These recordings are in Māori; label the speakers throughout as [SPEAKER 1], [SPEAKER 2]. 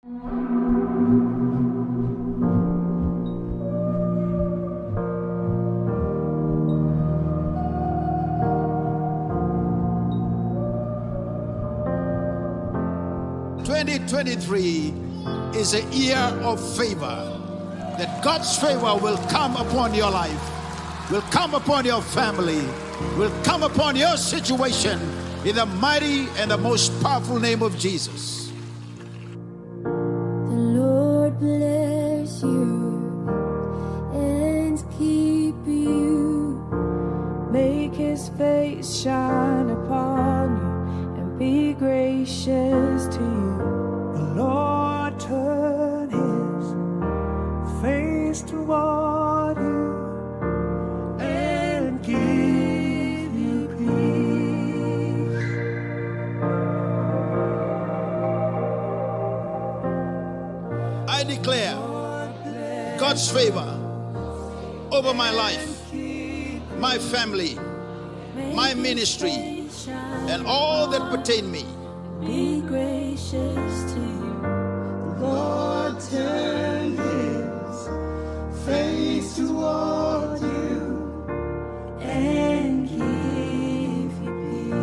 [SPEAKER 1] 2023 is a year of favor. That God's favor will come upon your life, will come upon your family, will come upon your situation in the mighty and the most powerful name of Jesus.
[SPEAKER 2] The Lord bless you and keep you. Make his face shine upon you and be gracious to you. The Lord turn his face toward you and give you peace.
[SPEAKER 1] I declare God's favor over my life, my family, my ministry, and all that pertain me.
[SPEAKER 2] Be gracious to you. The Lord turn his face toward you and give you peace.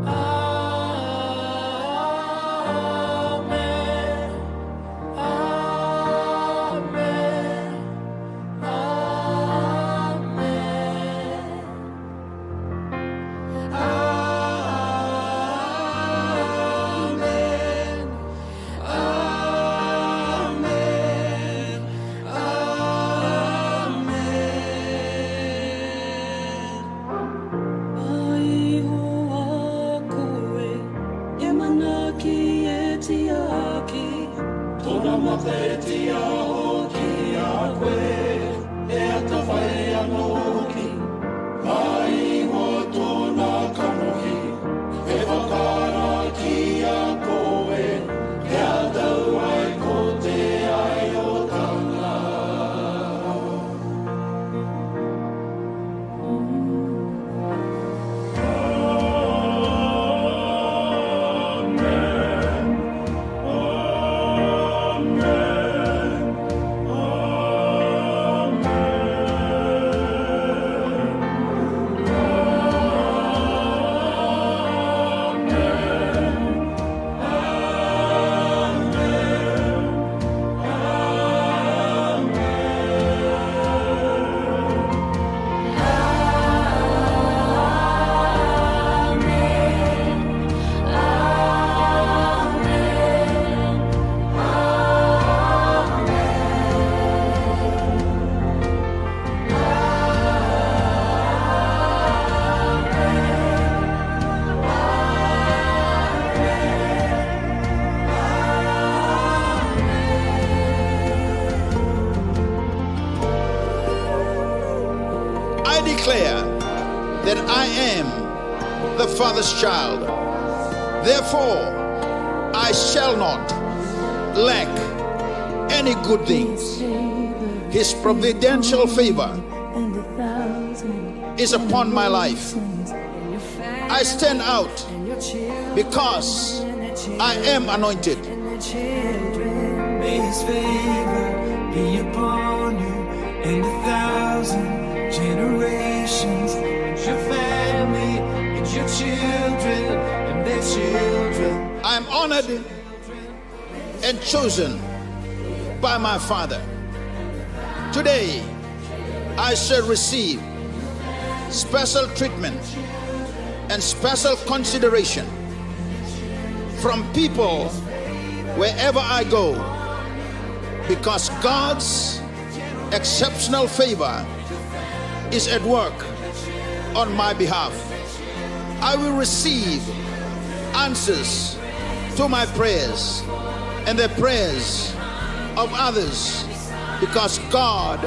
[SPEAKER 2] Amen. Amen.
[SPEAKER 1] I declare that I am the Father's child. Therefore, I shall not lack any good things. His providential favor is upon my life. I stand out because I am anointed.
[SPEAKER 3] May his favor be upon you and 1,000 generations, and your family, and your children, and their children.
[SPEAKER 1] I am honored and chosen by my Father. Today, I shall receive special treatment and special consideration from people wherever I go, because God's exceptional favor is at work on my behalf. I will receive answers to my prayers and the prayers of others because God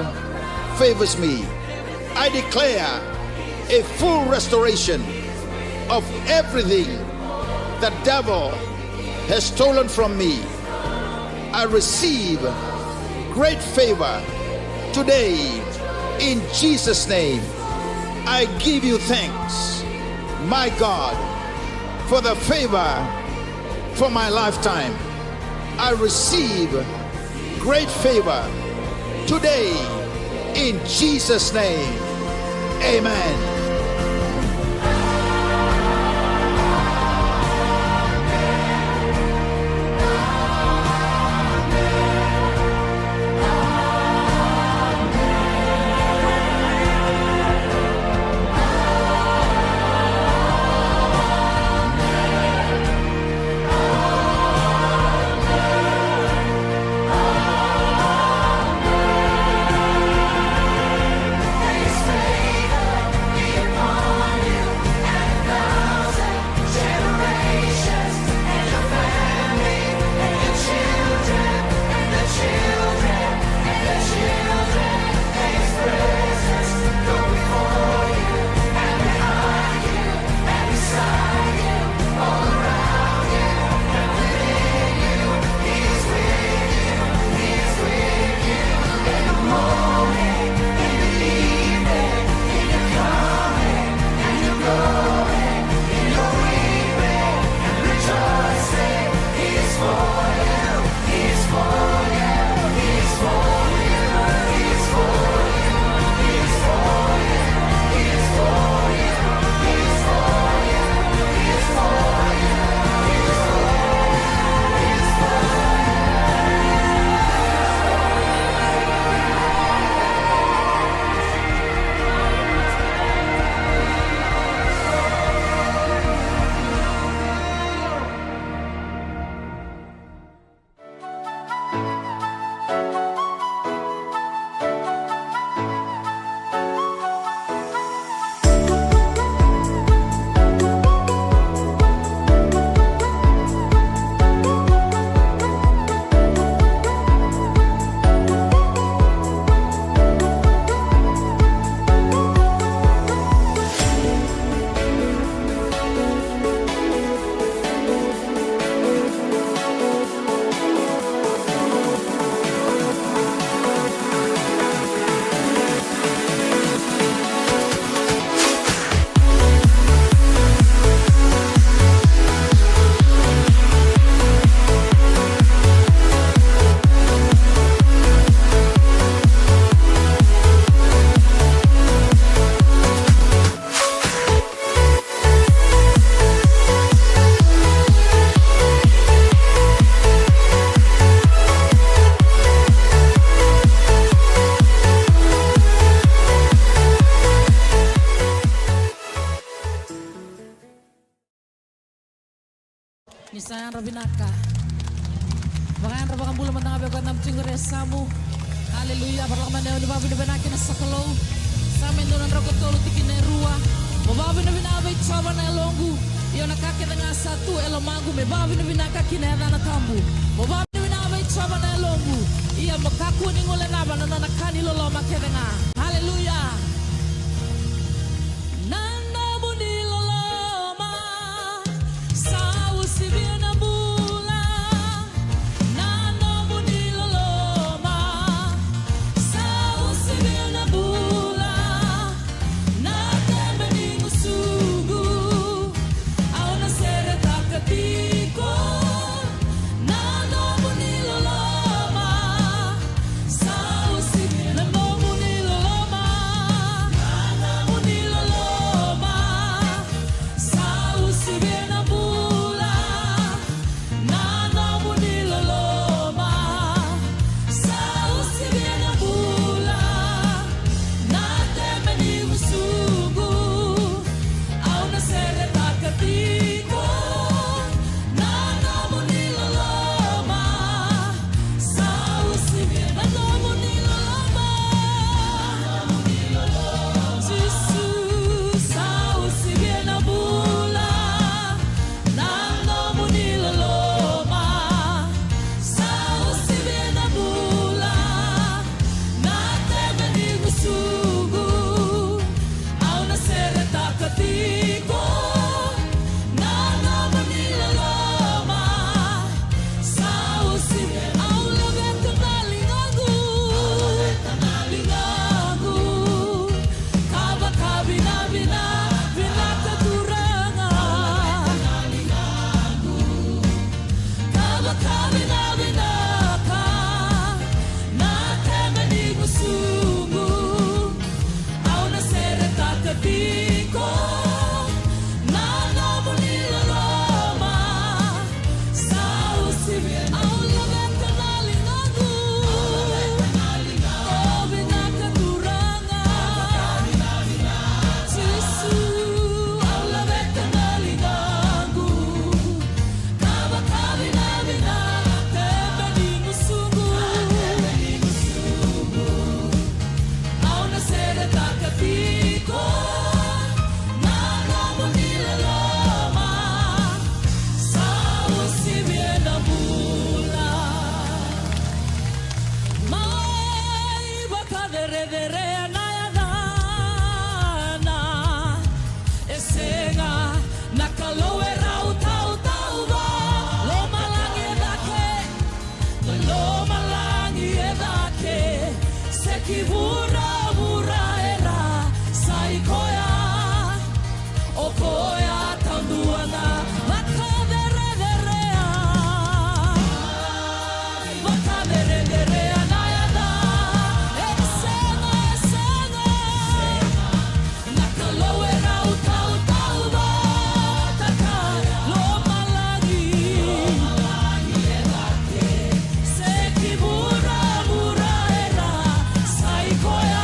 [SPEAKER 1] favors me. I declare a full restoration of everything the devil has stolen from me. I receive great favor today in Jesus' name. I give you thanks, my God, for the favor for my lifetime. I receive great favor today in Jesus' name. Amen.
[SPEAKER 4] Nisayan Rabinaka. Bakayan Rabakan Bula Matang Abe Kwan Namching Samu. Haleluya. Parlaman Dewa Babi na Banakin na Sakalo. Samin doon ang Rakotolo Tikin na Rua. Mababi na Binabay Chaba na Elongu. Iyo nakakita nga sa tu Elomangu. May babi na Binakakin na Edana Tambu. Mababi na Binabay Chaba na Elongu. Iya makakuning ulan naban na nakani lolo makita nga. Haleluya.
[SPEAKER 2] Sa
[SPEAKER 4] ki vura era sai koia o koia tanduana makavere verea nayada esena nakalowera utau taka lo malagi se ki vura era sai koia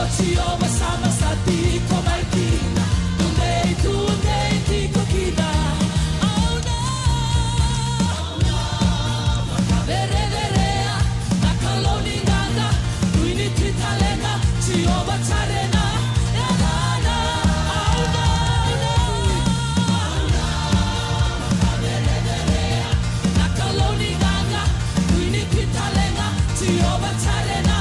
[SPEAKER 3] Jehovah sama sati ko markina tunde tiko kina oh no vererea nakaloni nganga tuini titalenga Jehovah tarena yana oh no vererea nakaloni nganga tuini titalenga Jehovah tarena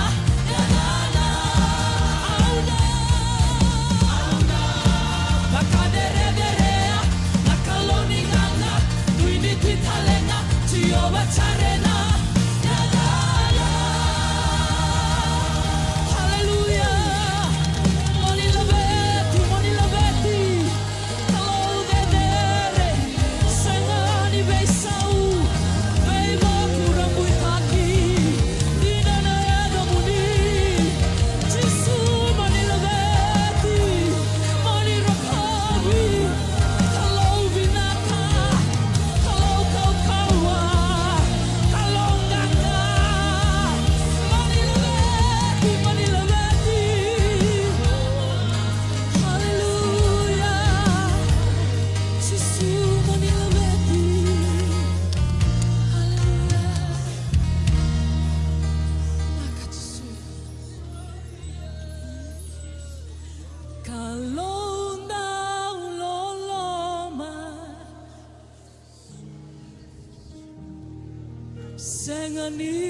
[SPEAKER 3] Sengani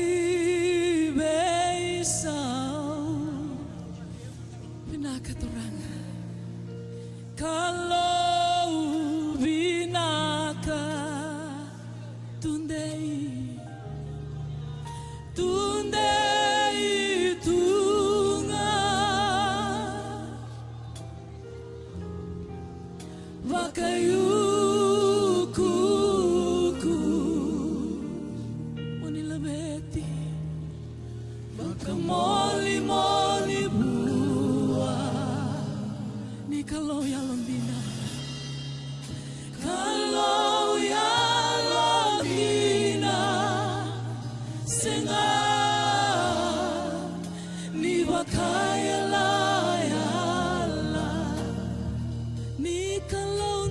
[SPEAKER 3] beisau pinakatoranga kalau binaka tundei tunga wakayuku moli buah ni kalau ya lombina senga ni bakaya la ya la ni kalau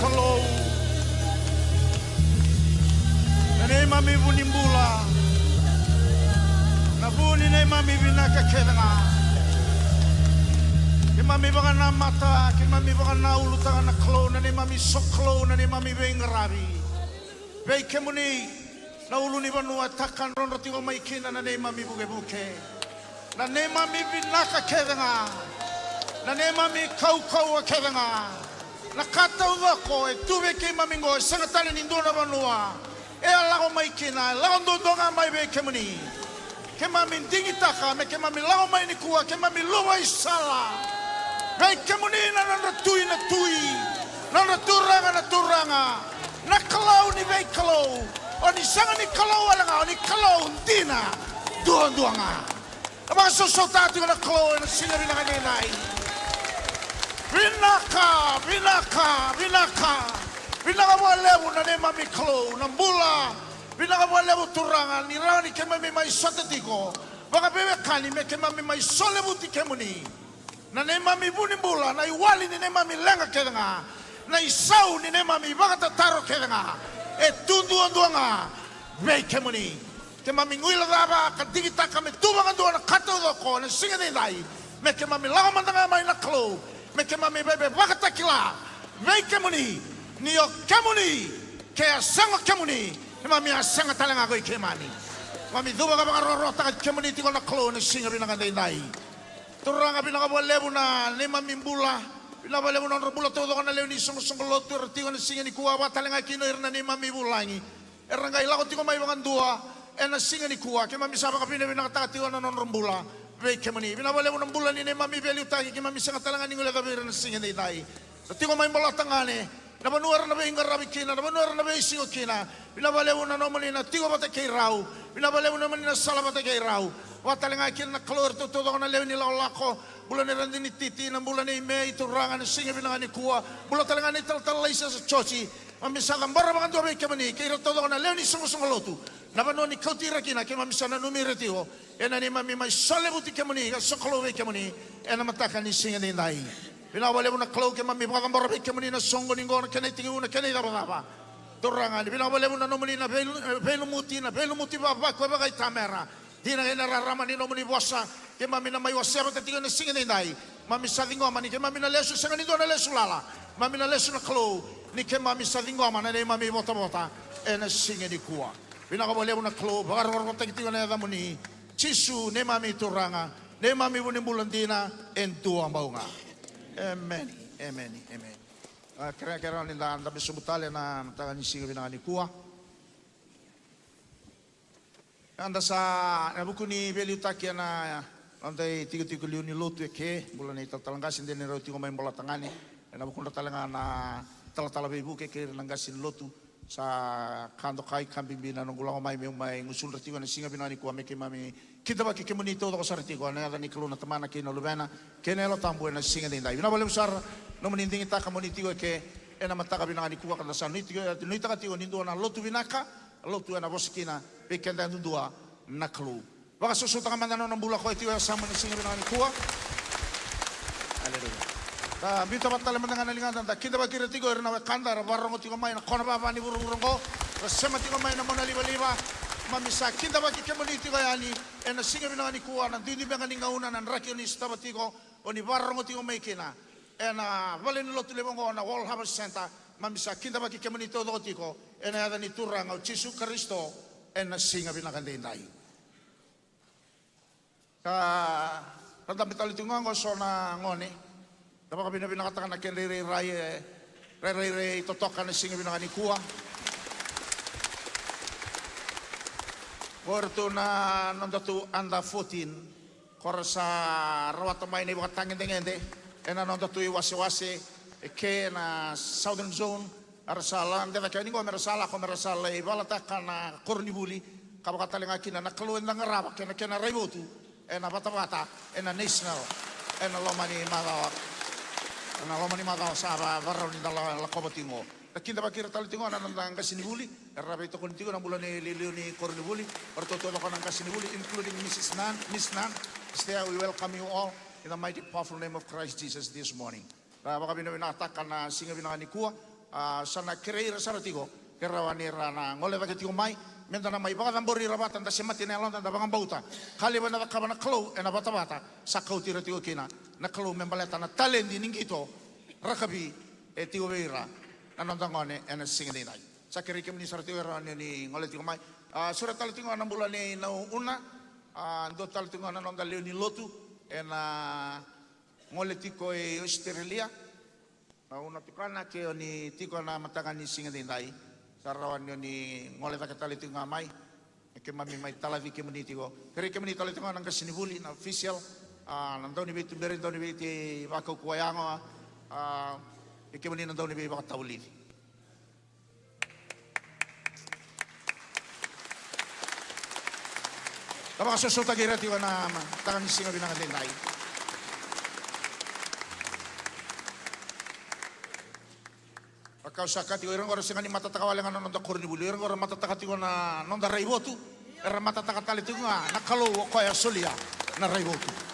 [SPEAKER 5] kalau nane mami bunimbula na buni ne mami binaka kedanga ke mami bangana mata ke mami bangana ulu tanga na klo nane mami soklo nane mami bengarabi be kemuni na ulu ni banua takan rondo tigo mai kina nane mami buke nane mami binaka kedanga nane mami kau kedanga na kata wako e tuwe ke mami ngo sangatale ni ndona banua e ala mai kina la ndonga mai be kemuni ke mami dingi taka me ke mami la mai ni kuwa ke mami luwa isala be kemuni na tui na turanga na kalau ni be kalau oni sanga ni kalau ala oni kalau ndina duanga abang sosotatu na kalau na singa bina nai Binaka walebu na ne mami klo na mbula binaka walebu turanga ni rani ke mami mai sotetiko baka bebe kani me ke mami mai solebu tikemuni na ne mami buni mbula na iwali ni ne mami lenga kedanga na isau ni ne mami baka tataro kedanga e tundu onduanga be kemuni ke mami nguila daba kadigita kame tubanga duana kato doko na singa dai me ke mami laga mandanga mai na klo me ke mami bebe baka takila be kemuni Nio kemuni ke asanga kemuni mami asanga talanga ko kemani mami duba ka rorota kemuni tiko na klo na singa bina ka dai turanga bina ka bolebu na ne mami mbula bina bolebu na bula todo na leuni song lotur tiko na singa ni kuwa ba talanga kino irna ni mami bulangi eranga ila ko tiko mai bangan dua na singa ni kuwa ke mami saba ka bina ka tiko na bula be kemuni bina bolebu na mbula ni ne mami beli utagi ke mami sanga talanga ni ngula ka bina singa dai tiko mai bola tangane na banuar na be ngarabi kina na banuar na be isigo kina bina balewu na nomali na tigo bata kay rau bina balewu na na sala bata kay rau watalinga kina na kalor to na lewi ni lako bulan ni randi ni titi na bulan ni me itu rangan singa bina ni kuwa bulan talinga ni tal laisa sa chochi mamisa gambar mga do be kemani kay to na lewi ni lotu na banu ni kautira kina kay mamisa na numire tiho ena ni mami mai salebuti kemani ka sokolo be kemani ena mataka ni singa ni dai Bina wale una klau ke mami baka mbara ke mani na songo ningo na kene tingu na kene daba doranga ni bina wale una nomani na belu muti baba ko baka tamera dina ena rama ni nomani bosa ke mami na mai wasa ba tingu na singa dai mami sadingo mani ke mami na lesu sanga ni do na lesu lala mami na lesu na klau ni ke mami sadingo mana ne mami bota ena singa di kuwa bina wale una klau baka rota tingu na da muni chisu ne mami turanga ne mami buni bulandina entua maunga Amen. Kira-kira ni dan tapi sebutale na tangan isi binangan ni kuah. Anda sa nabuku ni beli utakia na andai tiga liuni lotu ke bulan itu talanggasin dia ni roti ngomong bola tangani. Nabuku talangan na tala bebu ke langgasin lotu sa kando kai kambing bina nonggulang mai ngusul roti na singa binangan ni kuah meke mami kita bagi kemunito to sarti ko na ni keluna temana kino lubena kenelo tambu na singa dinda ina boleh usar no meninding ita komuniti ko ke ena mataka binanga ni kuwa kada sa niti ka tio nindo na lotu binaka lotu na boskina bekenda ndua na klu baka susu tanga mandano na bula ko tio sama ni singa binanga ni kuwa haleluya ta bito batale mandanga na linganda kita bagi retiko na kandar barong tio mai na kona baba ni burung ko sema tio mai na mona liba mamisa kinda baki kemuniti ko yani ena singa binanga ni kuwa na dindi benga ni ngauna na rakio ni stabatiko oni barong tio mai kina ena valen lotu lebongo na World Harvest Center mamisa kinda baki kemuniti do tiko ena ada ni turanga Jesu Kristo ena singa binanga dindai ka rada betal tungango sona ngone dapa kabina binanga na kenre rai totokan singa binanga ni kuwa Porto na nondatu anda 14 korsa rawata mai ni bakatangin dengende ena nondatu wase ke na southern zone arsala ndeva kani ko mersala ibalata kana kornibuli kabakatalenga kina na kaluen na ngaraba kena raibotu ena bata ena national ena lomani magawa saba barro ni dalla la kobatingo Kinda bakira tali tingo na nang kasinibuli, rabe to kontigo na bulan ni Lilioni Kornibuli, ortoto ko nang kasinibuli, including Miss Nan. Stay, we welcome you all in the mighty powerful name of Christ Jesus this morning. Baka binawinatakan na singa binanga ni kuwa, sana kireira saratigo kerawani rana ngole bagi tigo mai menta na mai baka tambori rabatan ta semati na lonta da baka bauta kali bana da kabana klo ena bata bata sakau tira tigo kina na klo membaleta na talendi ningito rakabi e tigo beira na nondangone ena singini nai sakiri kemni saratigo rani ni ngole tigo mai surat tal tigo na bulan ni na una do tal tigo na nonda leoni lotu ena ngole tiko e Australia na una tikana ke oni tiko na matangani singini nai sarawan ni ngole ta katali tinga mai ke mami mai talavi ke meniti go kere ke meniti talavi nang kasini buli na official nang doni betu beri doni beti bako kuayango ke meniti nang doni beti baka tauli Tama ka sosota gira tiwa na tangan ni singa binang atinday. Pagka usakati ko irang oras singa ni matatakawalan nga nonda kurni buli irang oras matatakati ko na nonda raibotu irang matatakatali tiyo nga nakalo ko ya solia na raibotu.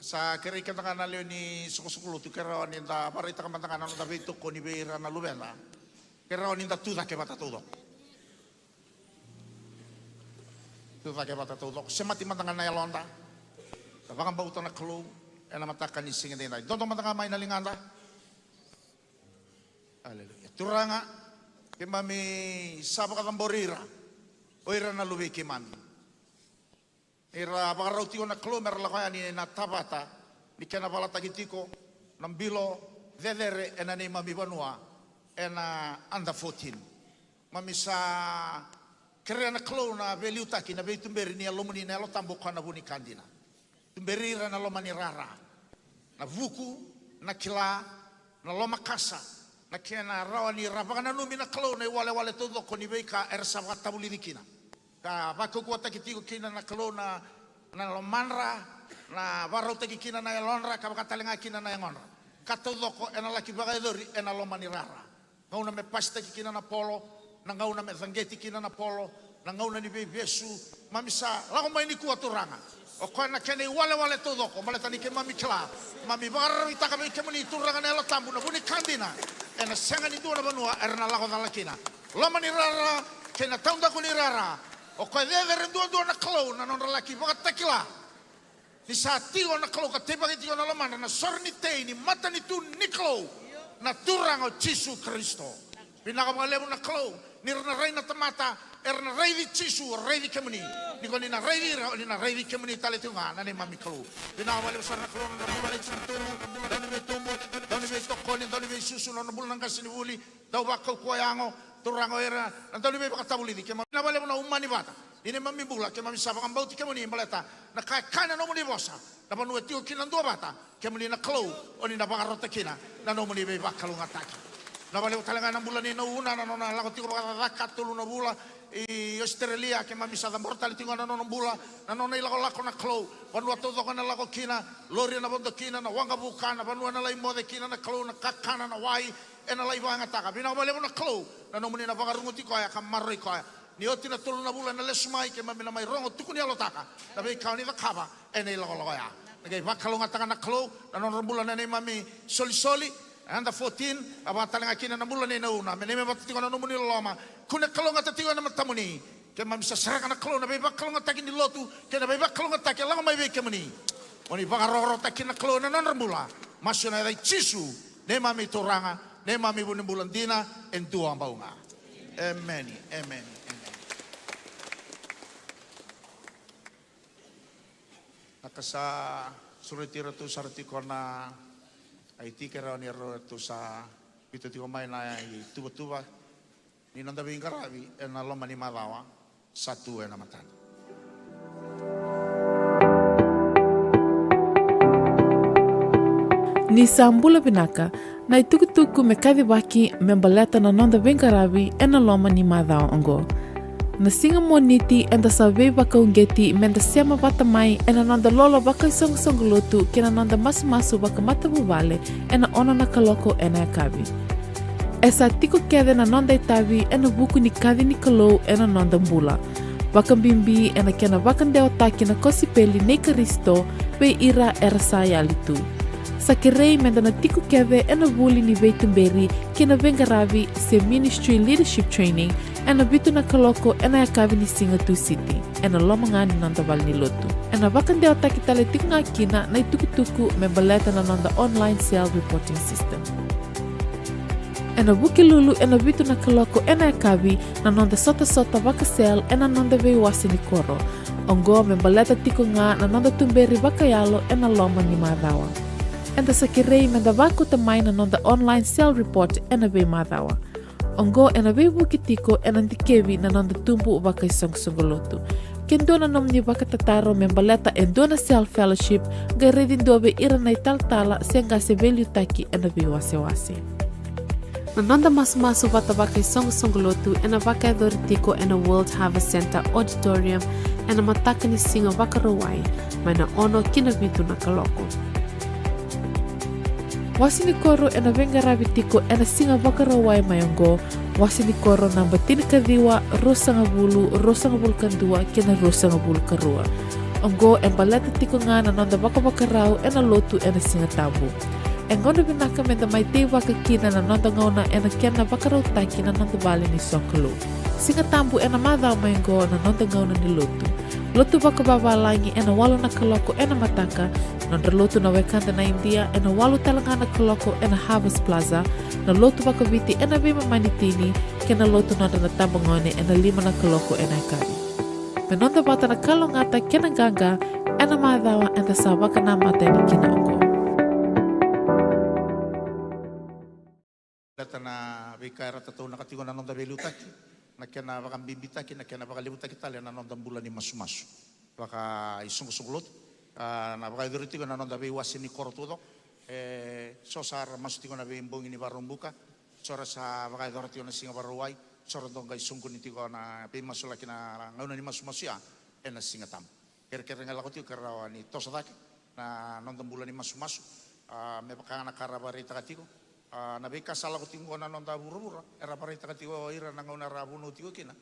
[SPEAKER 5] Sa kiri kita kan alio ni suku-suku tu kira ni ta pari ta kamanta kan ta beto ko ni beira na lubena kira ni ta tuda ke bata todo tuda ke bata todo semati mantangan na yalonda ta bakang bauta na klo ena matakan ni singa dai dondo mantangan mai na linganda haleluya turanga ke mami sabo ka tamborira oira na lubi ke mami Ira bagarauti na klo mer la kaya ni na tabata ni kena bala tagitiko nambilo vedere ena ni mami banua ena under 14 mami sa kere na klo na veliu taki na beitumberi ni alomuni na lo tambo kana buni kandina tumberi na lomani rara na vuku na kila na loma kasa na kena rawani rabana numi na klo na wale todo koni beika ersa tabuli dikina ka bako ko takitiko kina na klo na lomanra na barau takikina na lonra ka katalenga kina na ngonra katodoko ena laki bagadori ena lomani rara ngauna me pasta kina na polo na ngauna me zangeti kina na polo na ngauna ni bebesu mamisa lago mai ni kuaturanga o ko na kene wale todoko male tani ke mami kla mami bagar itaka me ke mani turanga na tambu na buni kandina ena senga ni dua banua erna lago dalakina lomani rara kena taunda ko ni rara o koe vevere dua na klau na non laki baka takila ni sa tigo na klau ka tebagi tigo na lomana na sorni tei ni mata ni tu ni klau na turang o Jesu Kristo pinaka mga lemo na klau ni na rei na tamata na rei di Jesu rei di kemuni ni ko ni na rei di kemuni tali tunga na ni mami klau pinaka mga lemo sa na klau na bumalik sa tumu dani me tumu dani me tokoni dani me susu na bulan kasini buli daw bakaw kuayango turango era nanti lebih bakal tabuli di kemana boleh mana umani bata ini mami bula kemana sabak ambau ti kemana baleta na kana no muni bosa na panu etio kina dua bata kemana na klau oni na bakal rota kina na no muni be bakal ngataki na boleh talengan na bulan ni no una na no na lago tiko bakal rakat tulu na bula i Australia kemana bisa mortal tingo na no bula na no na lako na klau panu todo kana lago kina lori na bondo kina na wanga bukan na panu na lai mode kina na klau na kakana na wai ena lai banga taka bina boleh na klau na nomuni na pagarunguti ko ya kamaroi ko ni oti na tulu na bulan na lesmai ke mami na mai rongo tukuni alo taka na be kauni ta kaba ena ilo lo ya ngai bakalo ngata na klo na non bulan na mami soli anda 14 aba talenga kina na bulan na una me me batiti ko na nomuni loma kuna kalo ngata tingo na matamuni ke mami sa saraka na klo na be bakalo ngata kini lotu ke na be bakalo ngata ke lang mai be ke mani oni bagaroro ta kina klo na non bula masuna dai Jesu ne mami toranga ne mami bulan bulan dina en tua baunga amen nakasa suritira tu sarti kona aiti kera ni ro tu sa itu tiko mai na tuba ni nanda bingarabi en aloma ni malawa satu en amatan
[SPEAKER 6] Ni sambula pinaka na itukutuku me kadi waki me baleta na nonda bengarabi e na loma ni madao ongo. Na singa moniti e da sawe baka ungeti me da sema bata mai e na nonda lolo baka isong lotu ke na nonda masu baka mata bubale e na ona na kaloko e na kabi. Esa tiko kede na nonda itavi e na buku ni kadi ni kalou e na nonda mbula. Wakan bimbi e na kena wakan deo taki na kosi peli ne Kristo pe ira era saya alitu. Sakirei menda na tiko kede e na vuli ni veitumberi kena venga ravi se ministry leadership training e na bitu na kaloko e na yakavi ni singa tu city e na lomanga ni nonda val ni lotu. E na wakan deo taki tale tiko nga kina na itukutuku me baleta na nonda online cell reporting system. Ena buki lulu ena vitu na kaloko ena ekavi na nonda sota vakasel ena nonda vei wasi ni koro. Ongo me baleta tiko nga na nonda tumberi vakayalo ena loma ni madhawa. Enda sakirei menda vaku tamai na nonda online cell report ena vei madhawa. Ongo ena vei buki tiko ena ndikevi na nonda tumbu vakai songolotu. Kendona nomni vakatataro me baleta endona cell fellowship ga redin dobe ira na italtala senga se value taki ena vei wasi. Na nonda masu vata vakai songolotu ena vakai doritiko ena World Harvest Center Auditorium ena mataka ni singa vakarawai mana ono kina vitu na kaloko. Wasini koro ena venga rabitiko ena singa vakarawai mayongo wasini koro namba tini kadhiwa rosanga bulu kandua kena rosanga bulu karua. Ongo embaleta tiko nga na nonda vakarau ena lotu ena singa tabu. Engono binaka menda mai te waka kina na nonda ngauna ena kena wakarau taki na nonda bali ni sokolo. Singa tambu ena madhau maingo na nonda ngauna ni lotu. Lotu waka babalangi ena walu na kaloko ena mataka. Nonda lotu na wekanda na India ena walu talangana kaloko ena Harvest Plaza. Na lotu waka viti ena vima manitini kena lotu nonda na tambangone ena 5 na kaloko ena kari. Menonda bata na kalongata kena ganga ena madhawa ena sawaka na mata ni kina ongo.
[SPEAKER 5] Na vikaira tatau nakatigo na nonda velu taki na kena wakan bimbi taki na kena waka libu taki tali na nonda mbula ni masu waka isungu na waka iduritigo na nonda vei wasi ni koro tudo so sar masu tigo na vei mbongi ni barumbuka sora sa waka iduritigo na singa baruai sora tonga isungu ni tigo na vei masu laki na ngauna ni masu ya na singa tam kira-kira ngalako tigo karawa ni tosa taki na nonda mbula ni masu me baka na karabari takatigo na beka sala ko tingo na nonda buru era pare takatigo ira na ngona rabuno tigo kina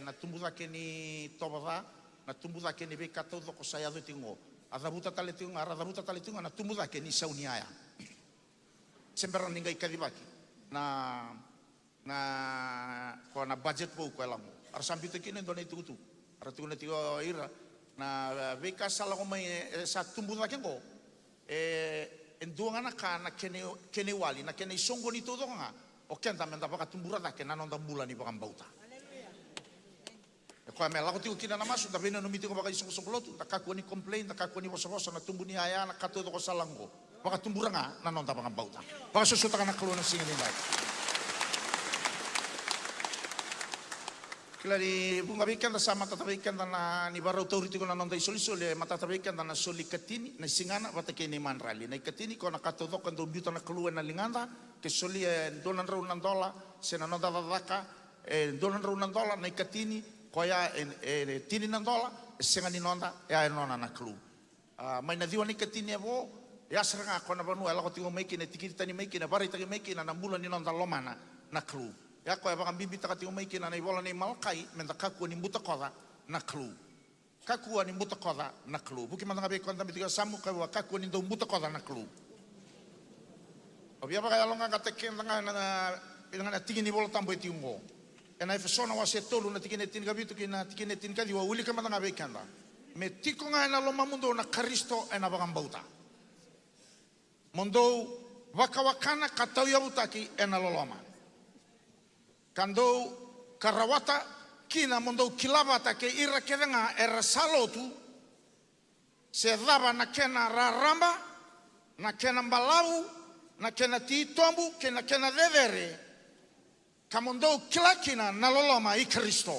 [SPEAKER 5] na tumbuda ke ni tobada na tumbuda ke ni beka todo ko saya do tingo adabuta tale tingo adabuta tale tingo na tumbuda ke ni sauniaya sembra ninga ikadibaki na ko na budget po ko elamo ar sambito kina ndone tutu ar tingo tigo ira na beka sala ko mai sa tumbuda ke ko enduanga na kana kene wali na kene songo ni todo nga o kenta menda baka tumbura da kena nonda bula ni baka mbauta e ko me la ko tiku kina na masu da bena no miti ko baka isongo lotu da ka ko ni complain da ka ko ni boso na tumbu ni aya na ka todo ko salango baka tumbura nga na nonda baka mbauta baka susuta kana kalo na singa ni lai Kilari bunga weekend sama tata weekend na ni barau tauriti ko na nonda isolisole mata tata weekend na soli katini na singana bata ke ni manrali na katini ko na katodo kan do buta na keluar na linganda ke soli donan raunan dola sena nonda dadaka donan raunan dola na katini ko ya tini nan dola senga ni nonda ya nona na kelu mai na diwa ni katini abo ya seranga ko na banu ala ko tingo meki na tikita ni meki na bari tagi meki na nambula ni nonda lomana na kelu ya ko baka bibi takati umai kina na ibola ni malkai menda kaku ni buta koda na klu kaku ni buta koda na klu buki manda ngabe konta mitiga samu kaku ni do buta koda na klu obia baka longa kata kenda na tigi ni bola tambo etiungo ena efesona wase tolu na tigi netin gabitu kina tigi netin kadi wa uli kama ngabe kanda me tiko nga na loma mundo na Kristo ena baka mbauta mondo wakawakana katau ya butaki ena loloma Kando karawata kina mondo kilabata ke ira kedenga era salotu se daba na kena raramba na kena mbalau na kena titombu kena dedere kamondo kilakina na loloma I Kristo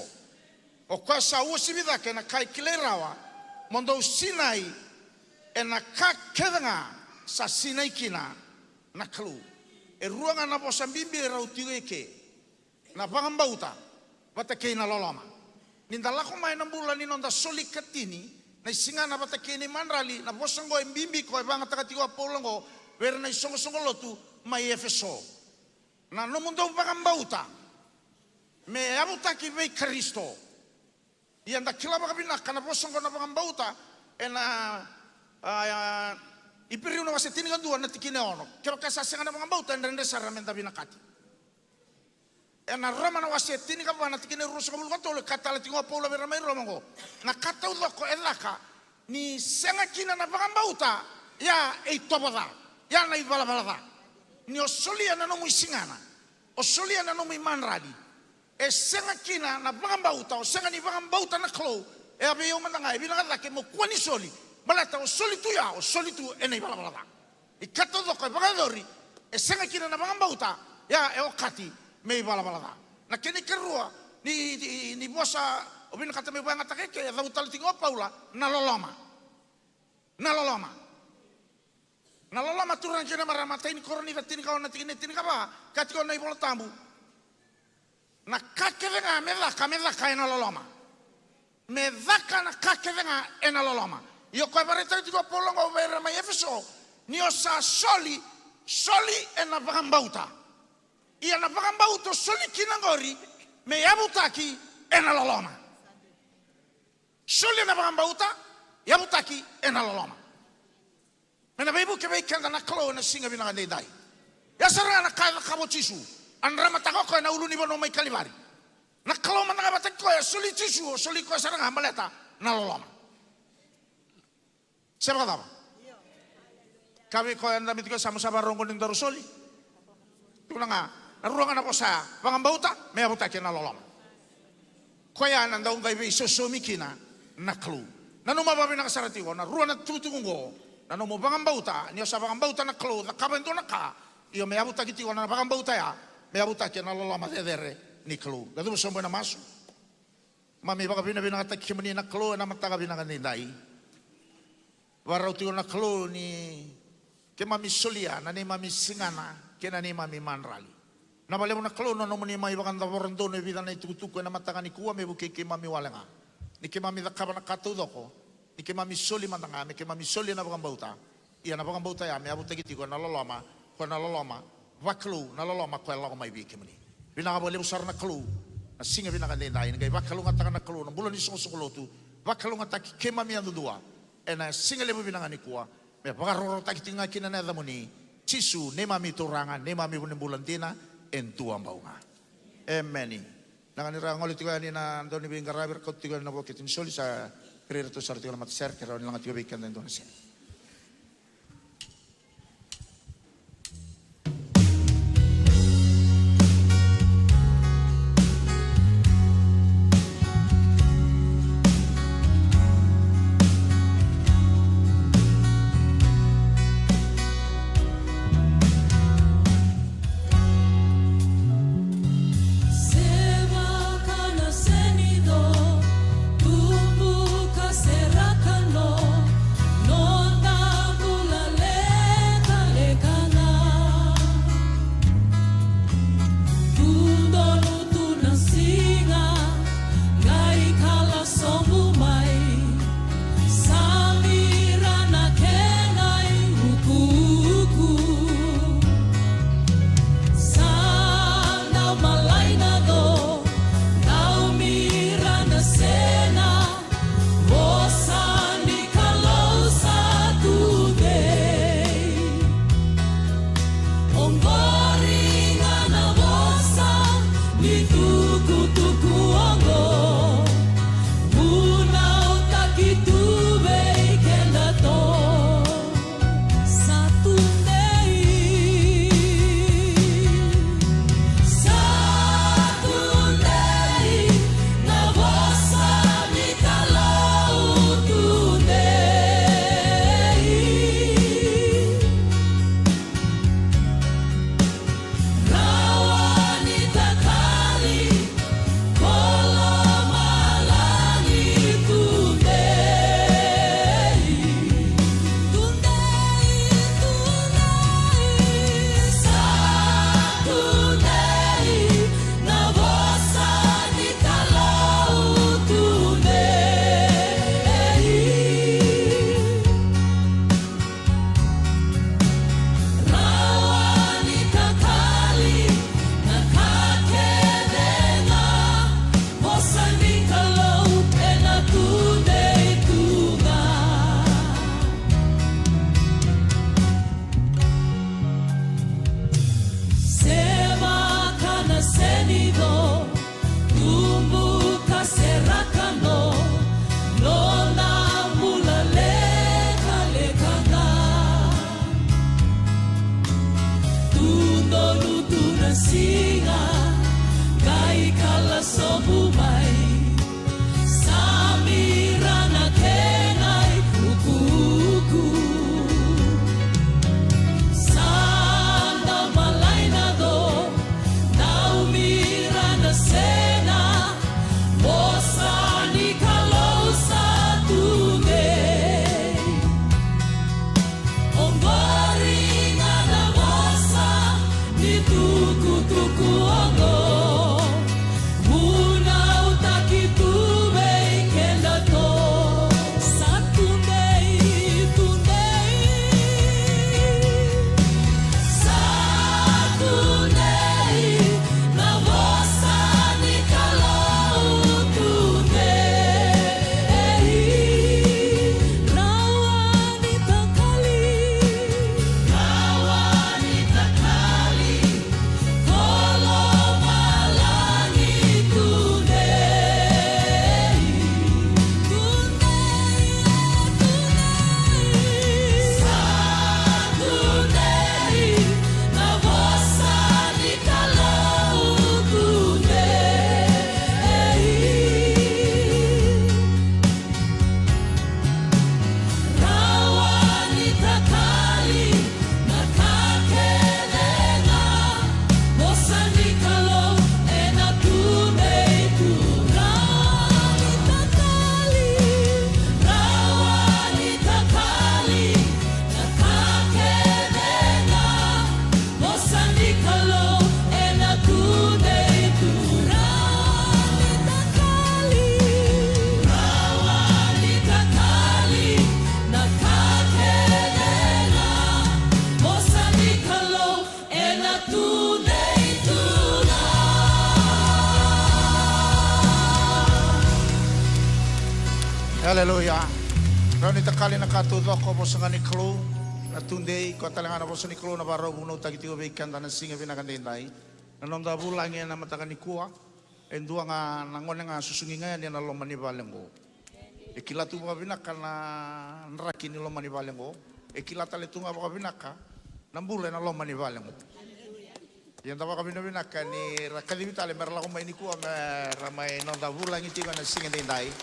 [SPEAKER 5] o kwa sa usibida kena kai kilerawa mondo sinai ena ka kedenga sa sinai kina na klu e ruanga na posambimbi rautigo eke na pangambauta bata kei na loloma ninda lako mai na bula ni nonda soli katini na singa na bata kei ni manrali na bosango embimbi ko banga takatigo apolongo wer na songo lotu mai efeso na no mundo pagambauta me abuta ki vei Kristo ia nda kila bakabinaka na posong ko na pagambauta ena ipiriu na wase tini dua na tikine ono kero kasasa na pagambauta ndende saramenta binakati ena Roma na wase tini ka na tikine ruso kabul katole katala tingo paula bera mai Roma go na kata ulo ko elaka ni senga kina na pagambauta ya e toboda ya na ibala balada ni osolia na no muisingana osolia na no manradi e senga kina na pagambauta o senga ni pagambauta na klo e abeyo mananga e binaka ke mo kwani soli balata o soli tu ya o soli tu e nei balada i kato do ko pagadori e senga kina na pagambauta ya e o kati me balada na kini kerua ni bosa o binaka me banga takeke e dautal tingo paula na loloma turang kena maramata ini koroni vatini kawan nanti ini tini kapa kati kau naik bola tambu na kake venga medaka ena loloma medaka na kake venga ena loloma io kau barita tigo polong kau bayar mai Efeso ni osa soli ena pagambauta ia na pagambauta soli kinangori me yabutaki ena loloma soli ena pagambauta yabutaki ena loloma mena bebu ke kanda na klo na singa binanga dai ya sara na kaya kabo chisu andra matako ko na uluni bono mai kalibari na klo mana bata ko ya soli chisu soli ko sara ngamaleta na loloma siapa kata kami ko anda mitiko sama-sama rongo ning daru soli tunanga na ruangan apa sa pagambauta me abuta ke na loloma ko ya nanda ungai be sosomikina na klo na no mababi na kasarati ko na ruana tutungo na no mo pagambauta ni sa pagambauta na klo na kabento na ka io me abuta kiti ko na pagambauta ya me abuta ke na loloma dedere ni klo gadu sombo na masu mami baka bina ta kimani na klo na mataga bina ni dai warau ti na klo ni ke mami solia na ni mami singana ke na ni mami manrali na bale mo na klo no mo ni mai baka ta borndo ne vida na tutuku na mataga ni kuwa me buke ke mami walenga ni ke mami da kabana katu doko ni ke mami soli matanga me ke mami soli na pagambauta ia na pagambauta ya me abuta kiti ko na loloma vaklu na loloma ko la mai bi kemni bina ka bole usar na klu na singa bina ka dendai ngai vaklu ngata na klu na bulan ni sokolo tu vaklu ngata ke mami andu dua ena singa lebu bina ni kuwa me pagaroro ta kiti ngaki na na muni chisu ne mami turanga ne mami bulan tina en tua baunga emeni nangani rangoli tiga ni na doni bingaraber ko tiga na boketin soli sa Perito sarti ko namat ser kero nilang atiyo bikan na Indonesia.
[SPEAKER 2] No
[SPEAKER 5] Haleluya. Rani takali nakatuto ko po sa kaniklo. Natunday ko talangan po sa niklo na baro buno tagitiyo bikan tanan singa pinakandinday. Nanonda bulang yan na matakan ni kuwa. Endua nga nangon nga susungi nga yan na lo manibaleng ko. Ikila tu ba binaka na nraki ni lo manibaleng ko. Ikila tali tu nga ba binaka nambula na lo manibaleng ko. Yan tawa kami na binaka ni rakadimi tali merla ko may ni kuwa ramay nonda bulang iti ka na singa dinday.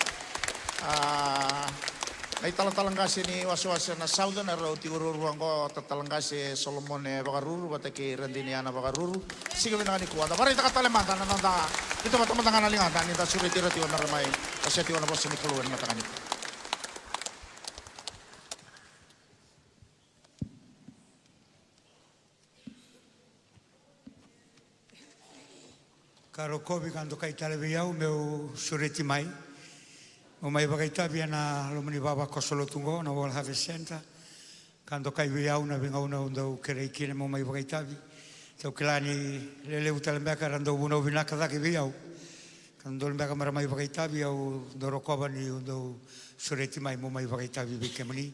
[SPEAKER 5] Ay talang kasi ni waswasa na saudan na raw tigururuan ko talang kasi Solomon bakaruru bataki Randiniana bakaruru sige binaka ni kuwata bari takatalemata na nanda ito matamatang analingatan nita suritiro-tiro na ramay kasi tiyo na po sinikuluan matakan ito.
[SPEAKER 7] Karo kobi kando kai talebiyau meu sureti mai. O mai bagaitabi na lomani baba kosolotungo na World Harvest Center. Kando kai viau na vingauna undau kereikine mo mai bagaitabi. Tau kilani lele utalembeka rando buno vinaka daki viau. Kando lembeka mara mai bagaitabi au dorokoba ni undau sureti mai mo mai bagaitabi bikemani.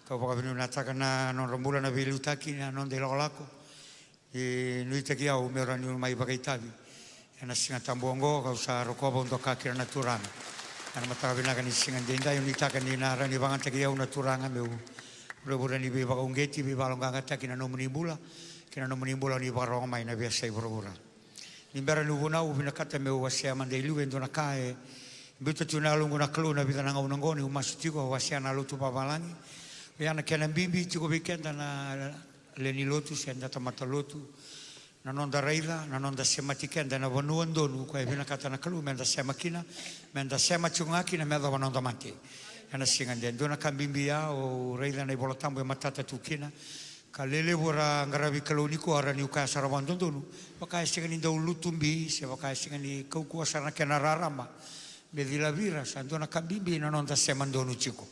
[SPEAKER 7] Kau baka vinu nataka na non rombula na vilutaki na non de lolako. E nuitaki au meorani mai bagaitabi. Ena singa tambuongo kau sa rokoba untuk kakira naturanga. Ana matawina kan singan denda yung nitaka ni nara ni bangan tagiya una turanga meu bura ni be bagongeti be balonga ta kina no munibula ni barong mai na biasa bura ni bera lubuna u bina kata meu wasia mande lu endo na kae bitu tuna lungu na klu na bidana ngona ngoni u masutiko wasia na lutu babalangi yana kena bimbi tiko bikenda na leni lotu senda tamata lotu na nonda reila, na nonda sema tikenda na vanuan donu kwa evina kata na kalu menda sema kina, menda sema chungaki na meda vanonda mati. Yana singan den dona kambimbia o reila na ibolotambo ya matata tukina. Ka lele wara ngarabi kalu niku ara ni ukaya sarawan donu. Wakaya singan ni dau lutumbi, se wakaya singan ni kaukua sarana kena rarama. Medila vira, sa dona kambimbi na nonda sema donu chiko.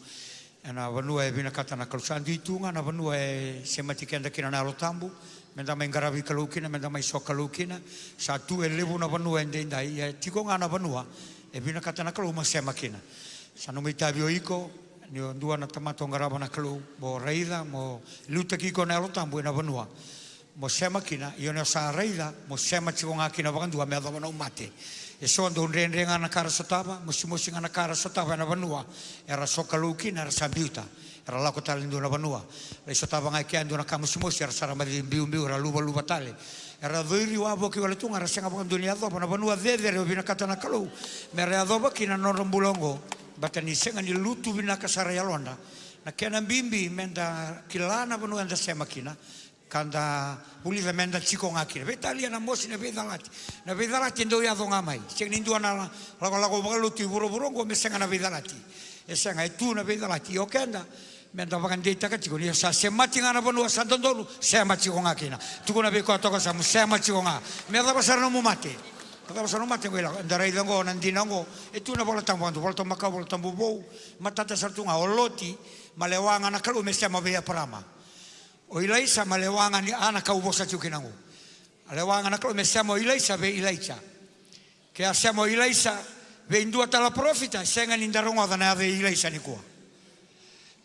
[SPEAKER 7] Yana vanua evina kata na kalu sandu itunga na vanua sema tikenda kina na alotambo. Menda mai ngarawi kalukina, menda mai so kalukina. Satu levu na vanua endendai. Tiko ngana vanua. E vina kata na kalu masema kina. Sanu mitabio iko. Ni dua na tamato ngaraba na kalu. Mo reida, mo luta kiko na alotambu na vanua. Mo sema kina. Iyo na sa reida. Mo sema tiko ngakina vakandua. Mea dava na umate. E so ando renrenga na kara sotava. Musimosi na kara sotava na vanua. Era so kalukina, era sambiuta. Era lako tali ndo na vanua. Le sotava ngai kia ndo na kamusimosi era saramadi mbiu era luba tali. Era dhiri wabo ki wale tunga rasenga baka dunia dhoba na vanua dhedhere o vina kata na kalau. Mere dhoba ki na norambulongo. Bata ni senga ni lutu vina kasara ya londa. Na kena mbimbi menda kilana vanua enda sema kina. Kanda ulive menda chiko ngakina. Vetalia na mosi na vedalati. Na vedalati ndo ya dhonga mai. Senga nindua na lago baka lutu burongo mesenga na vedalati. Esenga itu na vedalati. Okenda. Menda vakandita katiko ni sa sema tinga na vanua sandondolu sema chiko ngakina tukuna beko toka sa sema chiko nga meda basara no mate kada basara no mate ngela ndara idango nandinango itu na bola tambo volta maka volta tambo matata sartunga oloti malewanga na kalu mesema be parama o ilaisa malewanga ni ana ka ubosa chukinango malewanga na kalu mesema ilaisa be ilaisa ke asema ilaisa be indua tala profita senga ni ndarongo na be ilaisa ni kwa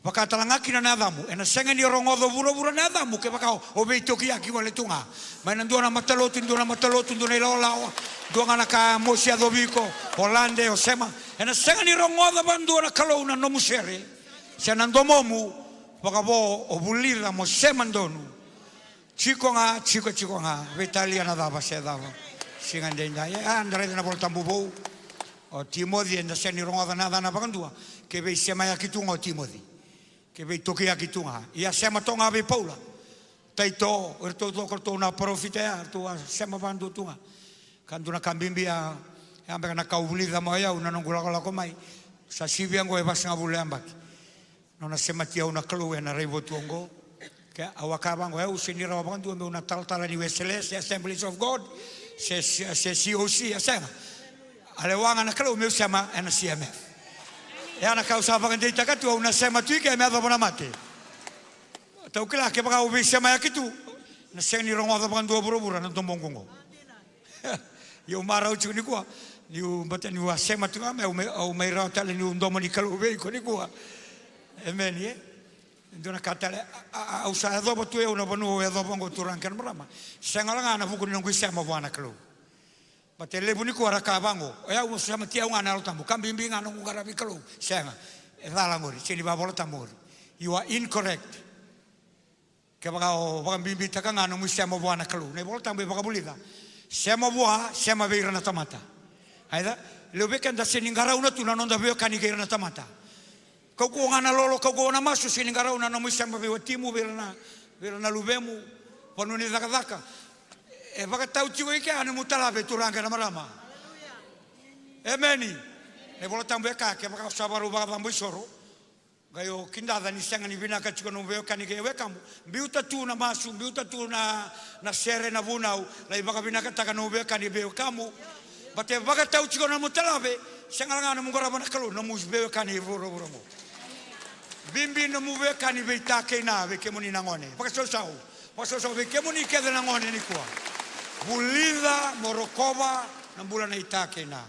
[SPEAKER 7] Pakatalangaki na nadamu, ena senga ni rongodo bura nadamu ke baka obeitoki aki wale tunga. Maina ndona matalotu ndona ilaolawa. Ndona naka mosia dobiko, Holande o sema. Ena senga ni rongodo bandona kalona no musere. Sena ndomomu bakabo obulira mo sema ndonu. Chiko nga Vitalia na dava se dava. Singa ndenda ya andare na volta mbubo. O Timothy enda seni rongodo nada na bakandua. Ke be sema ya kitunga o Timothy. Ke vei toki aki tunga. Ia sema tonga ave paula. Taito, erto toko na profita ya, tu sema bandu tunga. Kandu na kambimbi ya, ambe na kaulida moya una nongula ko mai. Sa sivia ngo e basanga bule ambaki. Nona sema tia una klu na revo tuongo. Ke awakaba ngo e usinira bandu me una taltala ni Wesley Assemblies of God. Se COC asema. Ale wanga na klu me sema na CMF. Yana kausa vakandita katu unasema tuike meadha bona mate. Taukila ke baka ubisema ya kitu. na seng ni rongo da bandu buru-buru na tombong kongo yo marau chu ni kwa ni bata ni wa sema tu ame au mai rau tale ni ndomo ni kalu be ko ni kwa amen ye ndona katale au sa do botu e una banu e do bongo turang kan marama sengala ngana fuku ni ngui sema bwana kalu bate lebu ni kwa raka bango ya u sama tia ngana lo tambu kambimbi ngana ngara bi kalu senga e dala ngori sini babola tambur you are incorrect ke baka bimbi taka ngana ngui sema bwana kalu ne bol tambu baka bulida sema bua sema beira na tamata aida lebe kan da sini ngara una tu na nonda be kan ni na tamata kau ko ngana lolo kau ko na masu sini ngara una no sema be timu beira na lubemu ponuni daka e baka tau tigo ke anu mutala be turanga na marama ameni ne bola tambe ka ke baka sabaru baka tambu soro gayo kindada ni sanga ni binaka chiko no be kan ke we kamu biuta tu na masu biuta tu na sere na bunau lai baka binaka taka no be kan be kamu bate baka tau chiko na mutala be sanga ngana mungora bana kalu no mus be kan e voro bimbi no mu be kan be ta ke na be ke muni na ngone baka so be ke muni ke na ngone ni kwa Bulida Morokova na mbula na itake na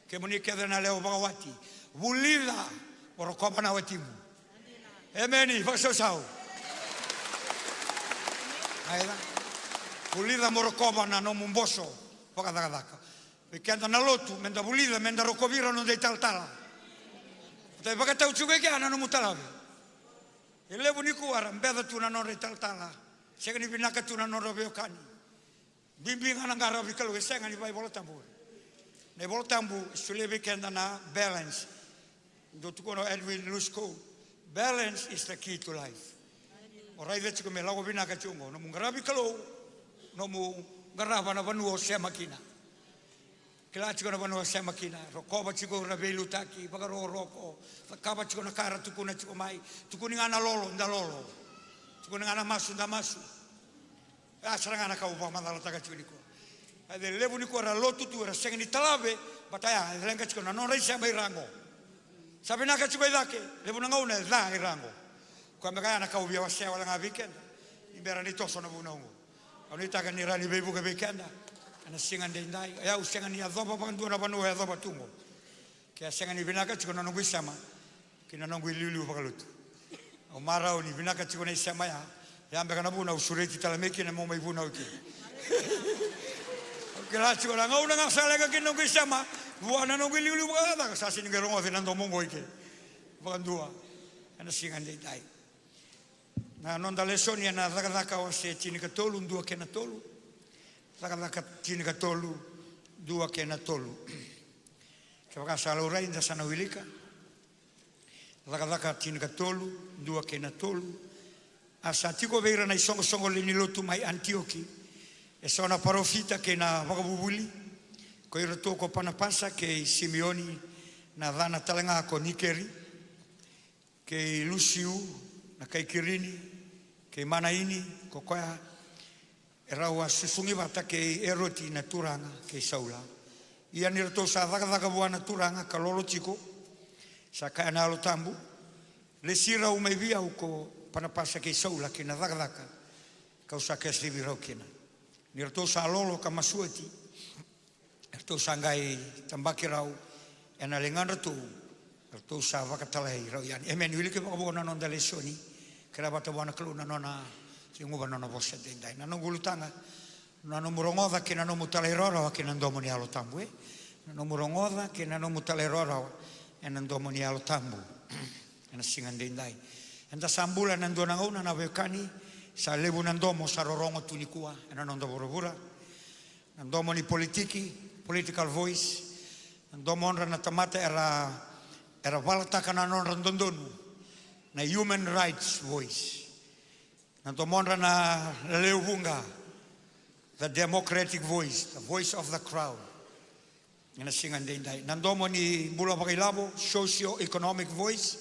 [SPEAKER 7] kemuni kedha na leo bagawati Bulida Morokova na watimu ameni faso sao aida Bulida Morokova na no mumboso pakadaka bekenda na lotu menda Bulida menda Rokovira no de taltala te bakata uchuge ke ana no mutalabe elebu ni kuara mbeda tu na no de taltala segani binaka tu na no robeokani bimbing ana ngara bikalu senga ni bola tambu ne bola tambu sulebe kenda na balance do tukono Edwin Lusko balance is the key to life orai de chiko me lago bina ka chungo no ngara bikalu no mu ngara bana banu se makina kila chiko na banu se makina roko ba chiko na belu taki bagaro roko kaba chiko na kara tukuna chiko mai tukuni ngana lolo ndalolo tukuni ngana masu ndamasu serangana kau pa mandala taka chiko ade lebu ni ko ra lotu tu ra sengi talabe bataya lenga chiko na no rai sa rango sabe na ka chiko idake lebu na ngona da rango ko me kana kau bia wase wala nga weekend imbera ni toso na bunongo oni taka ni rani bebu ka weekend ana singa ndai ya usenga ni adoba pa ndona banu ya adoba tungo ke senga ni binaka chiko na no wisama kina no ngwililu pa kalutu o mara oni binaka chiko na isama ya ambeka na buna usureti talameki na moma ibuna uki kila chiko na ngona ngasale ka kino kisama buana no giliuli buana ka sasi ngerongo finando mongo ike bandua ana singa ndai na nonda lesoni na daka o se tini ka tolu ndua ke na tolu daka tini ka tolu dua ke na tolu ke baka salo rai nda sana wilika daka tini ka tolu dua ke na tolu asa tiko veira na isongo lini lotu mai Antioki e sona parofita ke na vakabubuli ko ira toko panapasa ke Simeoni na dana talanga ko Nikeri ke Luciu na kai Kirini ke Manaini ko koya erawa susungi bata ke Eroti na Turanga ke Saula ia ni to sa daga buana Turanga kalolo chiko sa kana lo tambu le sira u mai via ko panapasa ke Saula ke na daga kau sa ke srivi rokina ni to sa lolo ka masuati to sangai tambaki rau ena lengan tu to sa vakatalai rau yani emen wili ke bona non da lesoni kera bata bona kluna nona singu bona no bosse dai na no gulutanga na no murongoda ke na no mutalai roro ke na ndomo ni alo tambu na no murongoda ke na no mutalai roro ena ndomo ni alo tambu ena singan dai enda sambula na ndona ngona na vekani sa lebu na ndomo sa rorongo tunikua ena no ndo borobura na ndomo ni political voice ndomo onra na tamata era valata kana non randondonu na human rights voice na ndomo onra na leuvunga the democratic voice, the voice of the crowd ina singan dai na ndomo ni bula pakilabo socio-economic voice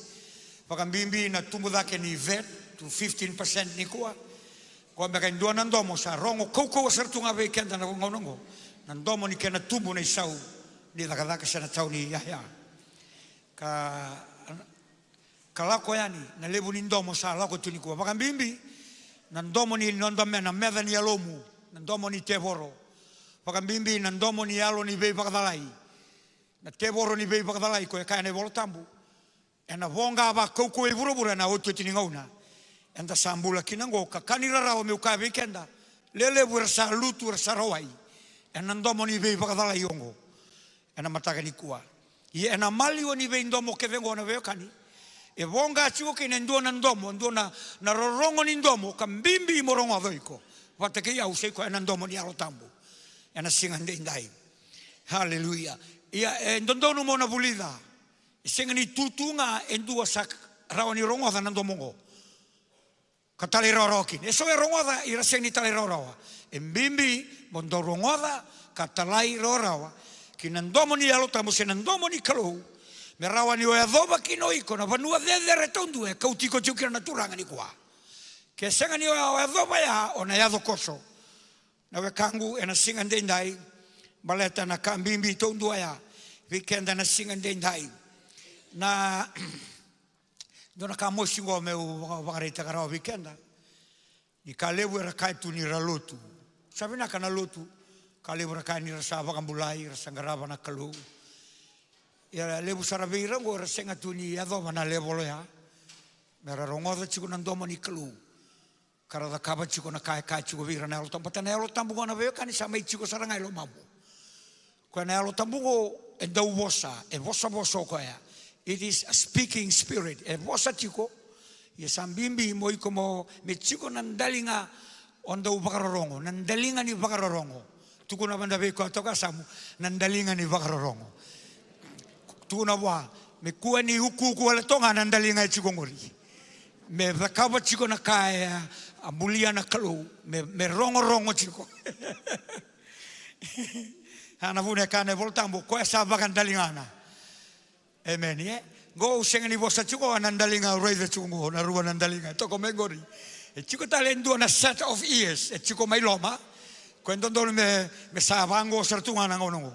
[SPEAKER 7] pakambimbi na tumbuda ke ni vet to 15% ni kuwa ko mbeka ndua na ndomo sa rongo koko sertunga be kenda na ngonongo na ndomo ni kena tumbu na isau ni dakadaka sana tau ni Yahya ka kalako yani na lebu ni ndomo sa lako tunikuwa pakambimbi nandomo ni nondame na meda ni alomu, nandomo ni tevoro. Pakambimbi nandomo ni alo ni bei pakadalai. Na tevoro ni bei pakadalai ko e kaine volo tambu. E na vonga ba kouko e vurubura na otu tini ngauna. Enda sambula kinango ka kanira rao me uka weekenda. Lele vura sa lutu ra sa rawai. E nandomo ni bei pakadalai ongo. E na mataka ni kua. E na mali o ni bei ndomo ke vengo na veokani. E vonga chiko ke nendo na ndomo, ndo na rorongo ni ndomo ka mbimbi morongo adoiko. Wate ke ya useko e na ndomo ni alo tambu. E na singa ndai. Hallelujah. Ia ndondo mo na bulida. Singa ni tutunga endua sak rawani rongo da nando mongo. Katale rorokin. Eso e rongo da ira singa ni tale rorawa. E mbimbi mondo rongo da katalai rorawa. Ki nandomo ni alo tambu se nandomo ni kalou. Me rawani o adoba ki no iko na vanua de retondu e kautiko chukira na turanga ni kwa. Ke singa ni o adoba ya ona yado koso. Na wekangu e na singa ndai. Baleta na kambimbi tondu ya. Weekend na singa ndai. Na dona ka mosingo meu vagareta kara weekend. Ni kalebu era kai tu ni ralotu. Sabina kana lotu. Kalebu era kai ni rasa vakambulai rasa ngarava na kalu. Ia lebu sarabeira ngo rasa ngatu ni ado na level ya. Mera rongo da chiku nandomo ni kalu. Kara da kaba chiku na kai chiku vira na alo tampata na alo tambu na veo kani sama chiku saranga ilo mamu. Ko na alo tambu e dau vosa, e vosa ko ya. It is a speaking spirit. E vosa chico, e sambimbi mo ikomo me chico nandalinga onda ubakarorongo, nandalinga ni bakarorongo. Tuku na banda beko toka samu, nandalinga ni bakarorongo. Tuku na wa me kua ni huku ala tonga nandalinga chico ngori. Me vakaba chico na kaya amulia na kalu, me rongo chico. Ana vune kane voltambo ko esa bakandalingana. Amen ye. Go sengani vosa chuko anandalinga raiza chungo na rua nandalinga toko mengori. E chuko talendo na set of ears e chuko mai loma. Quando ndo me savango sertungana ngono.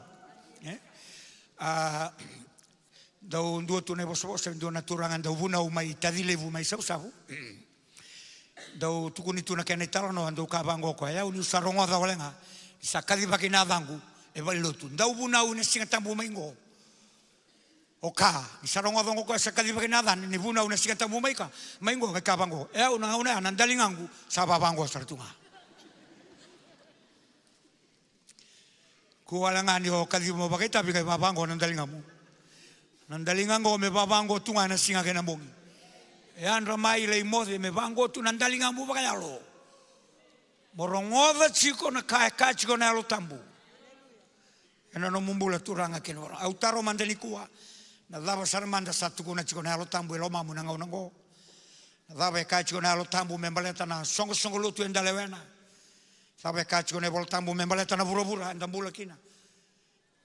[SPEAKER 7] Do ndo tu ne vosa ndo naturanga ndo vuna umai tadile vumai sausavu. Do tukuni tuna kene talo no ndo kavango ko ya uni sarongo da walenga. Sakadi bakina dangu. E vai lotu ndau buna une singa tambu maingo oka isarongo dongo ko sakali bakina dan ni buna une singa tambu maika maingo ka bango e una nandalingangu saba bango sartunga ko alangani o kadi mo bakita bi ka bango nandalingamu nandalingango me babango tunga na singa kena bongi e andra mai le mode me bango tu nandalingamu bakayalo morongoda chiko na ka chiko na lo tambu. Ena no mumbula turanga keno autaro mandani kua na dava sarmanda satu kuna chiko na alo tambu e loma munanga unango na dava ka chiko na alo tambu membaleta na songo lutu endalewena dava ka chiko na alo tambu membaleta na burabura ndambula kina.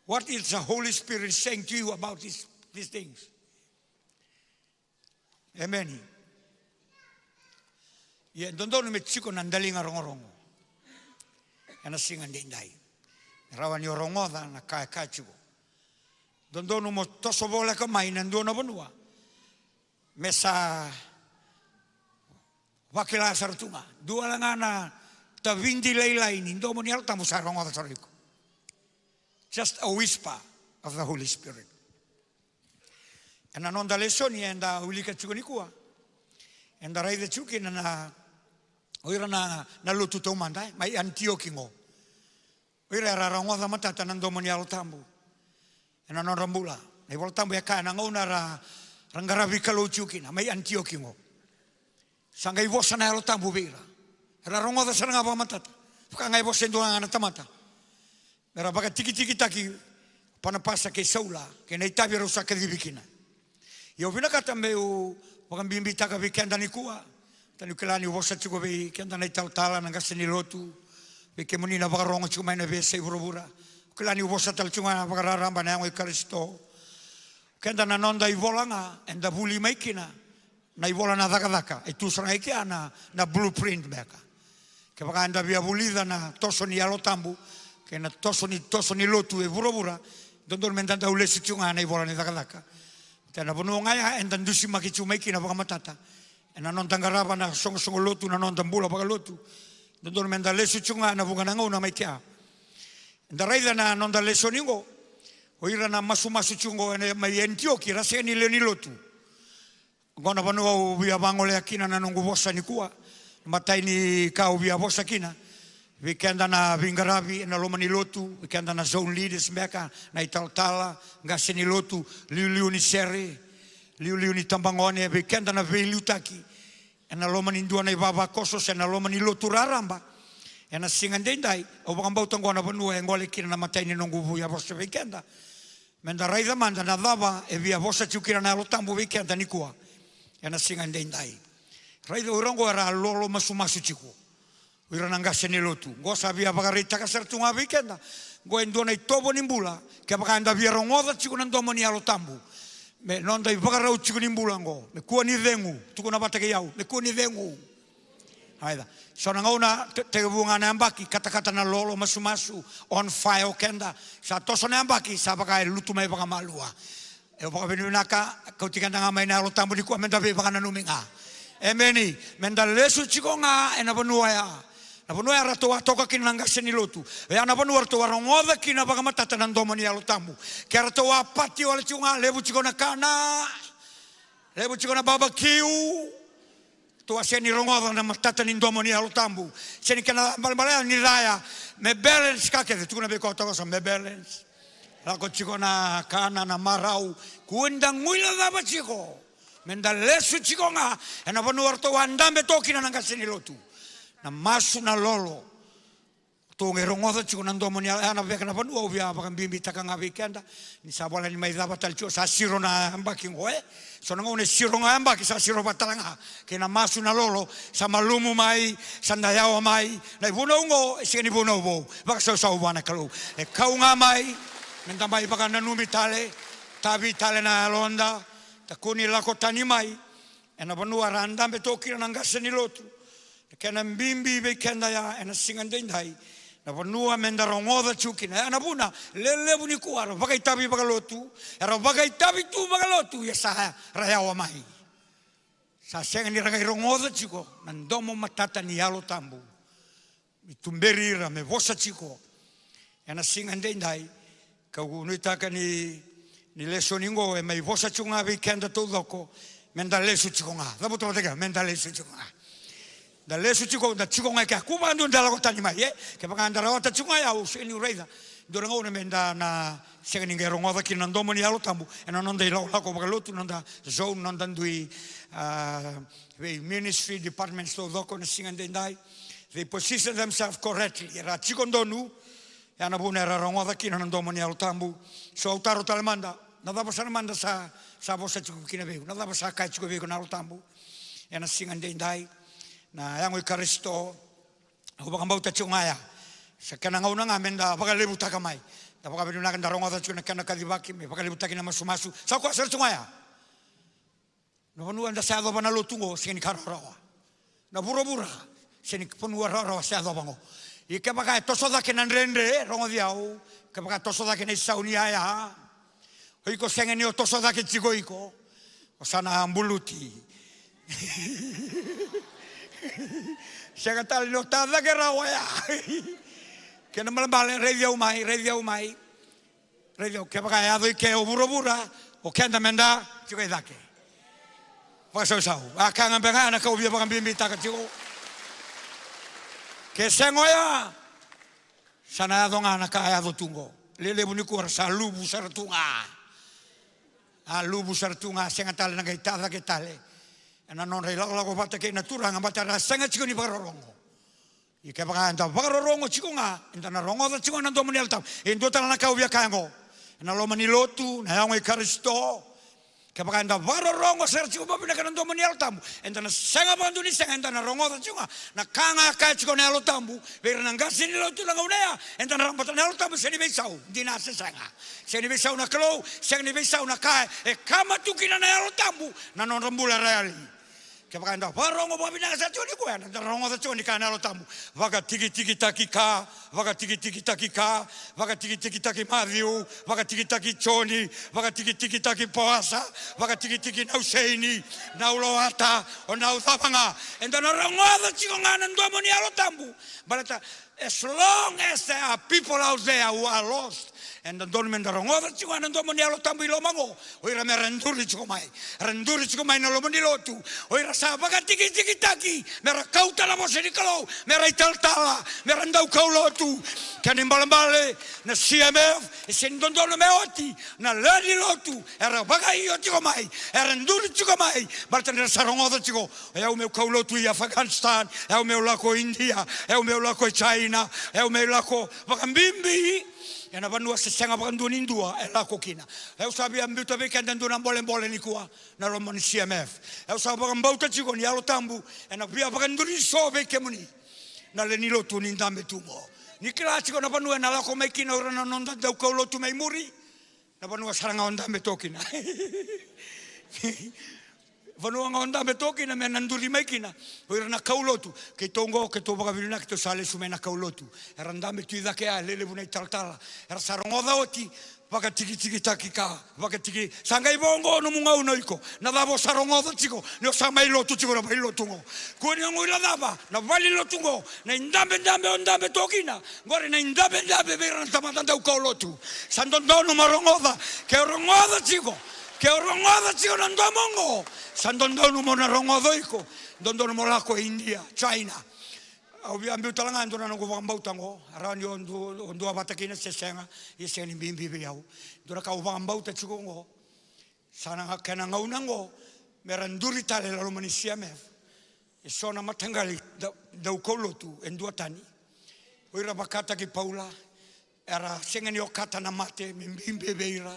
[SPEAKER 7] What is the Holy Spirit saying to you about these things? Amen. Ye ndondo me chiko na ndalinga rongorongo ena singa ndai rawani orongoda na kai chigo dondono mo toso bola ka mai nando na bonua mesa wakila sartunga dua langana ta vindi leilai ni ndo mo ni alta mo sarongoda sariko. Just a whisper of the Holy Spirit. And anonda lesoni enda ulika chigo nikua enda raide chuki na oira na lutu to mandai mai Antiokingo. Ira rarongo da matata nandomo ni alo tambu. Ena non rambula. Nei vol tambu ya kana ngona rangaravi kalau chukina mai Antiokingo. Sangai vosa na alo tambu bira. Rarongo da saranga ba matata. Fuka ngai vosa ndo ngana tamata. Era baka tiki taki pana pasa ke saula ke nei tabi rosa ke dibikina. Yo vina kata meu wakambimbi taka weekend ni kuwa. Tani kelani vosa chuko be kenda nei tautala na gaseni lotu. Beke muni na bakarongo chuma na bese burubura. Kelani vosa tal chuma na bakararamba na ngoi Kristo. Kenda na nonda ivolanga enda buli maikina. Na ivola na daka e tu sanga iki na blueprint beka. Ke baka anda bia bulida na toso ni alo tambu. Ke na toso ni lotu e burubura. Dondor mentanda ulesi chunga na ivola ni daka. Tena bono ngaya enda ndusi maki chuma iki na baka matata. na non tangarava na songo lotu na non tambula baka lotu don menda lesu chunga na bunga nango na mai kia nda raida na non da leso ningo o ira na masu chungo ene mai Antioki raseni le ni lotu gona banu o via bangole akina na nongo bosa ni kua matai ni kau via bosa kina weekenda na Vingaravi na loma ni lotu weekenda na zone leaders meka na italtala ngase ni lotu liu ni sere liu ni tambangone weekenda na veliutaki na loma ni ndua na baba koso se na loma ni lotu raramba na singandendai o bangambau tangona banu e ngole kina na matai ni nongo via bosa weekenda menda raida manda na dava e via bosa tukira na lotambu weekenda ni kua na singandendai raida urongo era lolo masu chiku ira nangase ni lotu go sabia bagarita ka sertunga weekenda go endona itobo nimbula ke bakanda via rongoda chiku na ndomo ni alotambu me nonda bagarau chiku nimbula ngo me kuani vengu tukuna batake yau me kuani vengu haida sona ngona te bunga na ambaki kata na lolo masu on fire kenda sa toso na ambaki sa bagai lutu mai bagamalua e bagabenunaka kau tikanda ngamai na alotambu ni ku menda be bagana numinga emeni menda lesu chikonga ena banua ya na banua rato toka kinanga seni lotu ya na banua rato warongoda kina bagamatata na ndomo ni alotambu ke rato pati wale chunga lebu chikona kana lebu chikona barbecue to aseni rongoda na matata ni ndomo ni alotambu seni kana balbala ni raya me balance kake tukuna be ko toka me balance la ko chikona kana na marau kuenda nguila da bachiko menda lesu chikonga ena vanu warto wandambe toki na nangaseni lotu na masu na lolo to ngerongoda chikona ndomo ni ana veka na vanu ovia bakambimbi takanga weekenda ni sabala ni maidaba talcho sa siro na ambaki ngoe so ngone siro nga ambaki sa siro batalanga ke na masu na lolo sa malumu mai sa ndayao mai na vuno ngo sigani vuno bo baka sa wana kalu e kaunga mai menda mai baka na numi tale tabi tale na londa takuni lako tani mai ena vanua randa be tokira nangase ni lotu kena mbimbi be kenda ya ena singandendai na vanua menda rongoda chukina ana buna lele buni kuara bagai tabi baga lotu era bagai tabi tu baga lotu ya sa raya wa mai sa sengani ragai rongoda chiko nandomo matata ni yalo tambu mitumberi ra me vosa chiko ena singandendai kau nuitaka ni leso ningo e mai vosa chunga weekenda to doko menda leso chikonga dabo to tega menda leso chikonga da leso chikonga da chikonga ka kuma ndo ndala ko tani mai ke baka ndara wata chunga ya useni reida doranga una menda na segani ngero ngoda kina ndomo ni alo tambu ena nonda ilo la ko baka lotu nonda zone nonda ndui we ministry department to doko na singande ndai they position themselves correctly era chikondonu ana buna era rongoda kina ndomo ni alo tambu so utaro talemanda nada pasana manda sa bosa chiku kina veu nada pasa kai chiku veu na tambu ena singande ndai na yango ikaristo ko baka mbauta chungaya sa kana ngauna ngamenda baka lebu takamai ta baka binu na rongo da chuna kana kadibaki me baka lebu takina masu sa ko ser chungaya no nu anda sa do bana lotungo sini kararawa na burabura sini ponu rarawa sa do bango e ke baka toso da kenan rende rongo diau ke baka toso da kenai saunia ya Iko sengeni o toso dake chigo iko. O sana ambuluti. Sega tali no tada ke rawaya. Kena malambale redia umai. Redia ke baka ya do ke o burubura o kenda menda chigo dake. Paso sau. Akanga bengana ka ubia baka bimbi taka chigo. Ke sengoya sana donga na ka ya do tungo. Lele buniku sa lubu sartunga. Lubu sartunga senga tale na gaitada ke tale ana non rela la ko bata ke natura nga bata ra senga chiko ni bagarongo i ke baga anda bagarongo chiko nga inda na rongo da chiko na ndo mani alta endo tala na ka ubia kango na lo mani lotu na yango ikaristo ke baga anda bagarongo ser chiko ba bina ka ndo mani alta enda na senga bandu ni senga enda na rongo da chiko na kanga ka chiko na altambu ver na ngasi ni lotu na ngaunea enda na rambata na altambu se ni besau dina se senga se ni besau na klo se ni besau na kai e kama tukina na altambu na non rambula reali Ke bakanda parongo ba bina sa tuni ko na rongo sa tuni kana lo tambu. Vaga tiki tiki taki ka, vaga tiki tiki taki ka, vaga tiki tiki taki Matthew, vaga tiki taki Johnny, vaga tiki tiki taki Poasa, vaga tiki tiki na Usaini, na Uloata, o na Uthapanga. And then rongo sa tiko ngana ndo mo ni alo tambu. But as long as there are people out there who are lost, and the dormant rongoda chico and domoni alo tambu ilo mango oira me renduri chico mai na lo moni lotu oira sa baga tiki tiki taki mera kauta la moseri kalo mera italtala mera ndau kaulotu kani mbale na CMF sen dondono me oti na ladi lotu era baga io chico mai era nduri chico mai bartene sa rongoda chico e o meu kaulotu i Afghanistan e o meu lako India e o meu lako China e o meu lako bakambimbi. Yana vanua se senga bakanduni ndua ela kokina. Eu sabia mbuta be kanda nduna mbole ni kuwa na Roman CMF. Eu sabia bakambauta chiko ni alo tambu ena bia bakanduni so be kemuni. Na le nilo tu ni ndambe tumo. Ni kila chiko na vanua na lako mekina ora na nonda dau kaulo tu mai muri. Na vanua saranga ndambe tokina. Vanua ngonda betoki na menanduri maikina oira na kaulotu ke tongo ke to bagaviluna ke to sale sumena kaulotu era ndame tu idake a lele bunai taltala era sarongoda oti baka tiki tiki takika baka tiki sangai bongo no munga unoiko na davo sarongoda chiko no samai lotu chiko na bai lotungo kuni ngula dava na vali lotungo na ndambe tokina ngore na ndambe bera tamatanda ukaulotu sandondo marongoda ke rongoda chiko ke rongoda chiko na ndomongo sandondo mona rongodo iko dondono molako India China obi ambi utalanga ndona ngo vambautango arani ondo abatakina sesenga yeseni bimbi biau ndona ka vambauta chugongo sana kana ngaunango meranduri tale la romanisia me esona matangali da ukolotu enduatani oira bakata ki Paula era sengeni okata na mate mbimbi beira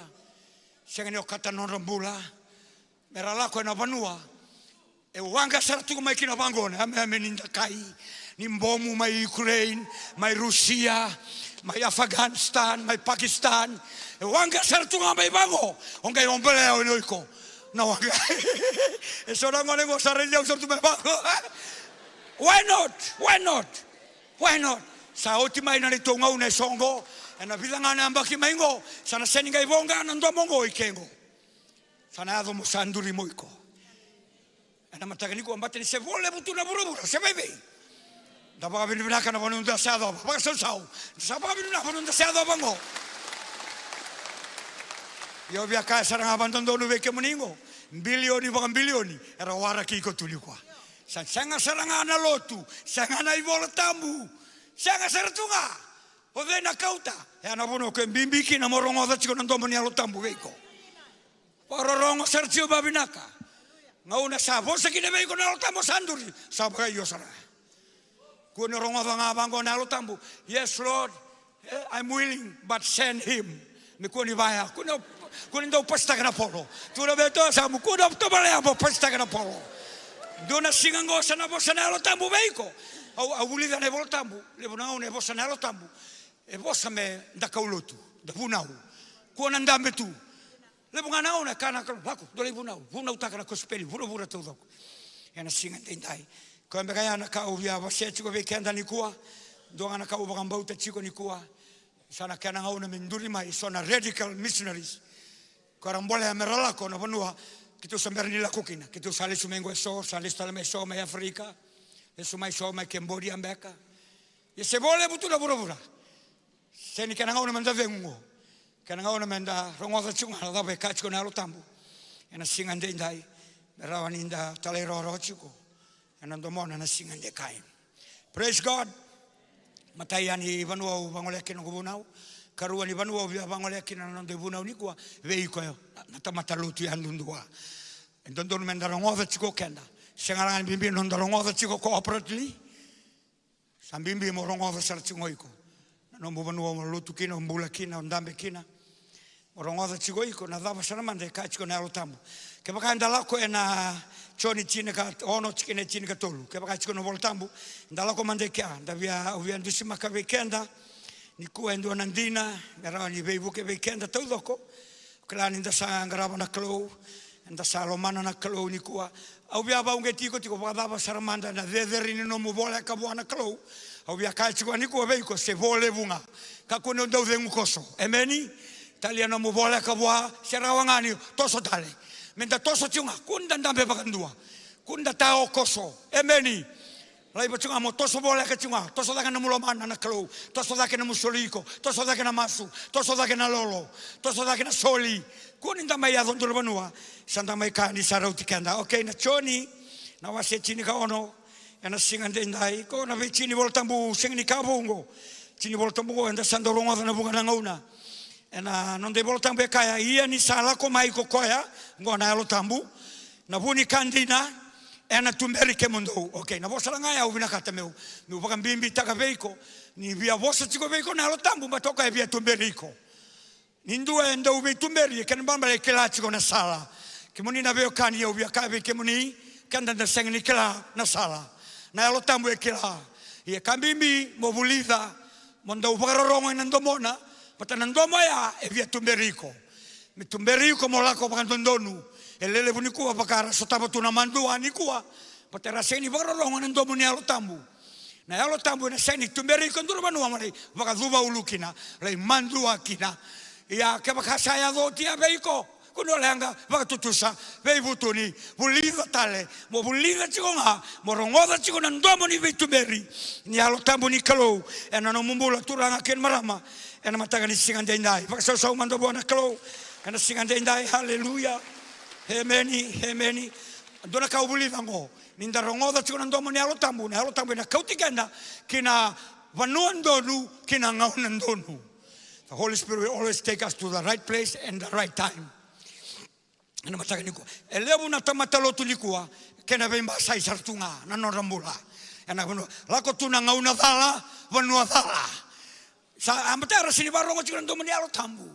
[SPEAKER 7] sengeni okata no rambula merala ko na vanua e wanga sartu mai kina vangona ame ninda kai ni mbomu mai Ukraine mai Rusia mai Afghanistan mai Pakistan e wanga sartu mai vango onga ombele onoiko na wanga e sora ngone go sarelio sartu mai vango why not sa ultima ina ni tonga una songo na vilanga na mbaki maingo sana seninga ivonga na ndomongo ikengo sana ado musanduri moiko ana matagani ko ambate se vole butuna burubura se bebe da baga binuna kana vonu da sado baga sau sa baga binuna vonu da sado bango yo via ka saranga abandono no veke muningo bilioni baga bilioni era wara ki ko tulikwa sanga saranga na lotu sanga na ivola tambu sanga sartunga odena kauta ana bono ke bimbiki na morongo da chiko ndombo ni alo tambu veko Pororongo Sergio Babinaka. Ngauna sa bosa kine bei kono altambo sanduri. Sabga yosara. Kuno rongo nga bango na altambo. Yes Lord, I'm willing but send him. Mi kuni baya. Kuno ndo pasta kana polo. Tuno beto sa mu kuno to bale abo pasta kana polo. Dona singango sana bosa na altambo beiko. Au ulida ne voltambo. Le bonao ne bosa na altambo. E bosa me da kaulotu. Da bunau. Kuno ndambe tu. Le bungana ona kana kalu dole bunau takana kospeli bura todo yana singa tendai ko mbega yana ka ovia vase chiko vekenda nikua dongana ka ubangambauta chiko nikua sana kana ngauna menduri mai sona radical missionaries korambole amerala ko na vanua kitu samberni la kokina kitu sale sumengo so sale stale so mai Afrika eso mai so mai Cambodia mbeka e se vole butuna bura seni kana ngauna mandavengo kana ngauna menda rongoda chunga da be kachko na lotambu ena singande ndai berawani nda talero rochiko ena ndomona na singande kai praise God matayani vanua vangole kino gubunau karuani vanua vangole kino na ndebunau nikwa veiko na tamata lutu yandundua ndondon menda rongoda chiko kenda sengaran bimbi ndon rongoda chiko cooperatively sambimbi mo rongoda sarchingoiko no vanua lutu kino mbula kina ndambe kina Orongoda chigoiko na dava saramande kachiko na alotambu. Ke baka ndalako ena choni chine ka ono chikine chine ka tolu. Ke baka chiko no voltambu ndalako mande kia ndavia ovia ndusima ka weekenda niku endo nandina ngara ni veivu ke weekenda todoko. Klani nda sa ngaraba na klo nda sa lomana na klo nikua Au bia ba unge tiko tiko ba saramanda na vederi no mo bola ka buana klo. Au bia ka tiko ni ko veiko se vole bunga. Ka kono do vengu koso. Emeni taliana mo bola ka bua serawangani toso tale. Menda toso tiunga kunda ndambe bakandua. Kunda tao koso. Emeni. Lai ba tiunga mo toso bola ka tiunga. Toso da kana mulo mana na klo. Toso da kana musoliko. Toso da kana masu. Toso da kana lolo. Toso da kana soli. Kuninda mai adon dulu banua. Santa mai ka ni sarau tikanda. Okay na choni. Na wase chini ka ono. Ena singan dendai. Ko na ve chini bol tambu sing ni kabungo. Chini bol tambu enda sandoronga na bunga na ngauna. Ena non de bol tambu kaya ia ni sala ko mai ko koya. Ngona alo tambu. Na buni kandina. Ena tumberi ke mundo. Okay na bosala ngaya ubina kata meu. Meu pakan bimbi taka veiko. Ni via bosa chiko veiko na alo tambu matoka e via tumberi ko. Nindua enda ubi tumberi kan bamba le kela chiko na sala. Kemuni na veo kani ya ubi akabe kemuni kanda na seng ni kela na sala. Na alo tambu e kela. Ia kambimbi mo bulida monda uparorongo na ndomona pata na ndoma ya e via tumberiko. Mi tumberiko mo lako pa ndonu. Elele bunikua pakara sotaba tuna mandua nikua. Pata raseni uparorongo na ndomo ni alo tambu. Na alo tambu na seni tumberiko nduru manua mari vakazuba ulukina lai mandua kina. Ia ke bakasaya do tia veiko kuno lenga vakatutusa veivutuni bulida tale mo bulida chikonga mo rongoda chikona ndomo ni veituberi ni alo tambu ni kalo ena no mumbula turanga ken marama ena mataga ni singa ndai vakasau mando bona kalo ena singa ndai haleluya hemeni dona ka bulida ngo ninda rongoda chikona ndomo ni alo tambu na kautikenda kina vanuan donu kina ngaunan donu. The Holy Spirit will always take us to the right place and the right time. Ana mataka niko. Elebu na tamatalo tulikua kena vemba sai sartunga na norambula. Ana kono lako tuna ngauna dhala vanua dhala. Sa amatara sini barongo chikana ndomoni alo tambu.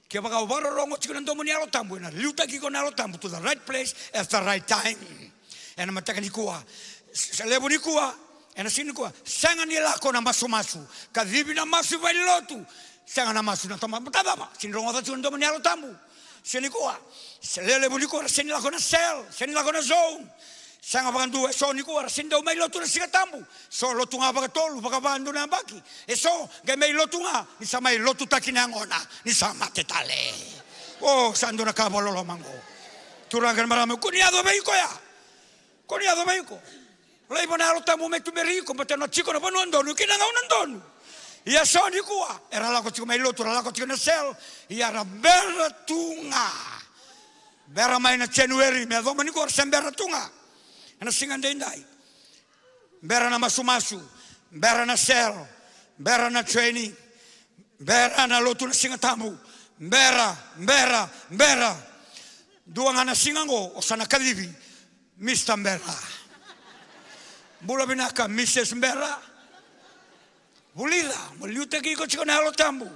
[SPEAKER 7] Ke baka barongo chikana ndomoni alo tambu na liuta kiko na alo tambu to the right place at the right time. Ana mataka nikua. Elebu nikua. Ana sini nikua. Sanga ni lako na masu. Kadhibi na masu vailotu. Sanga na masu na tama mtadama sinrongo da chundo mani alo tambu senikuwa selele buliko seni la kona sel seni la kona zone sanga bakandu so nikuwa sindo mai lotu na siga tambu so lotu nga bakatolu bakabandu na baki eso ga mai lotu nga ni sama lotu takina ngona ni sama tetale oh sando na kabolo lo mango turagan marame kuniado beiko ya kuniado beiko lei bona alo tambu metu meriko patano chiko na bono ndonu kina nga ndonu. Ia so ni kuwa era lako chiko mai lotu lako chiko na sel ia ra bera tunga bera mai na January me doma ni kuwa sembera tunga ana singa ndai bera na masu bera na sel bera na training bera na lotu na singa tamu bera dua ngana singa ngo osana kadivi Mr. Mbera bula binaka Mrs. Mbera bulida moliuta kiko chiko na alo tambu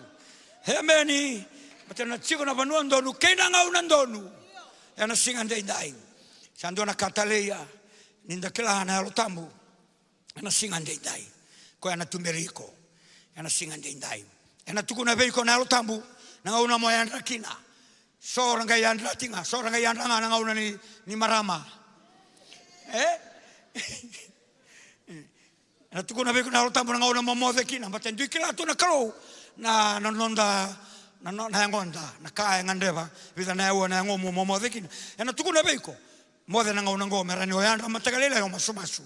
[SPEAKER 7] hemeni matana chiko na vanua ndonu kena ngauna ndonu yana singa ndai sandona kataleya ninda kila na alo tambu yana singa ndai ko yana tumeriko yana singa ndai yana tukuna veiko na alo tambu na ngauna moya ndakina so ranga yandra tinga so ranga yandra na ngauna ni marama na tukuna veiko na alo tambu na ngauna momode kina baten dikila tu na kalo na nonda na ngonda na kaya ngandeva vida na ewa na ngomu momode kina yana tukuna veiko mode na ngauna ngome rani oyandra matagalela yo masumasu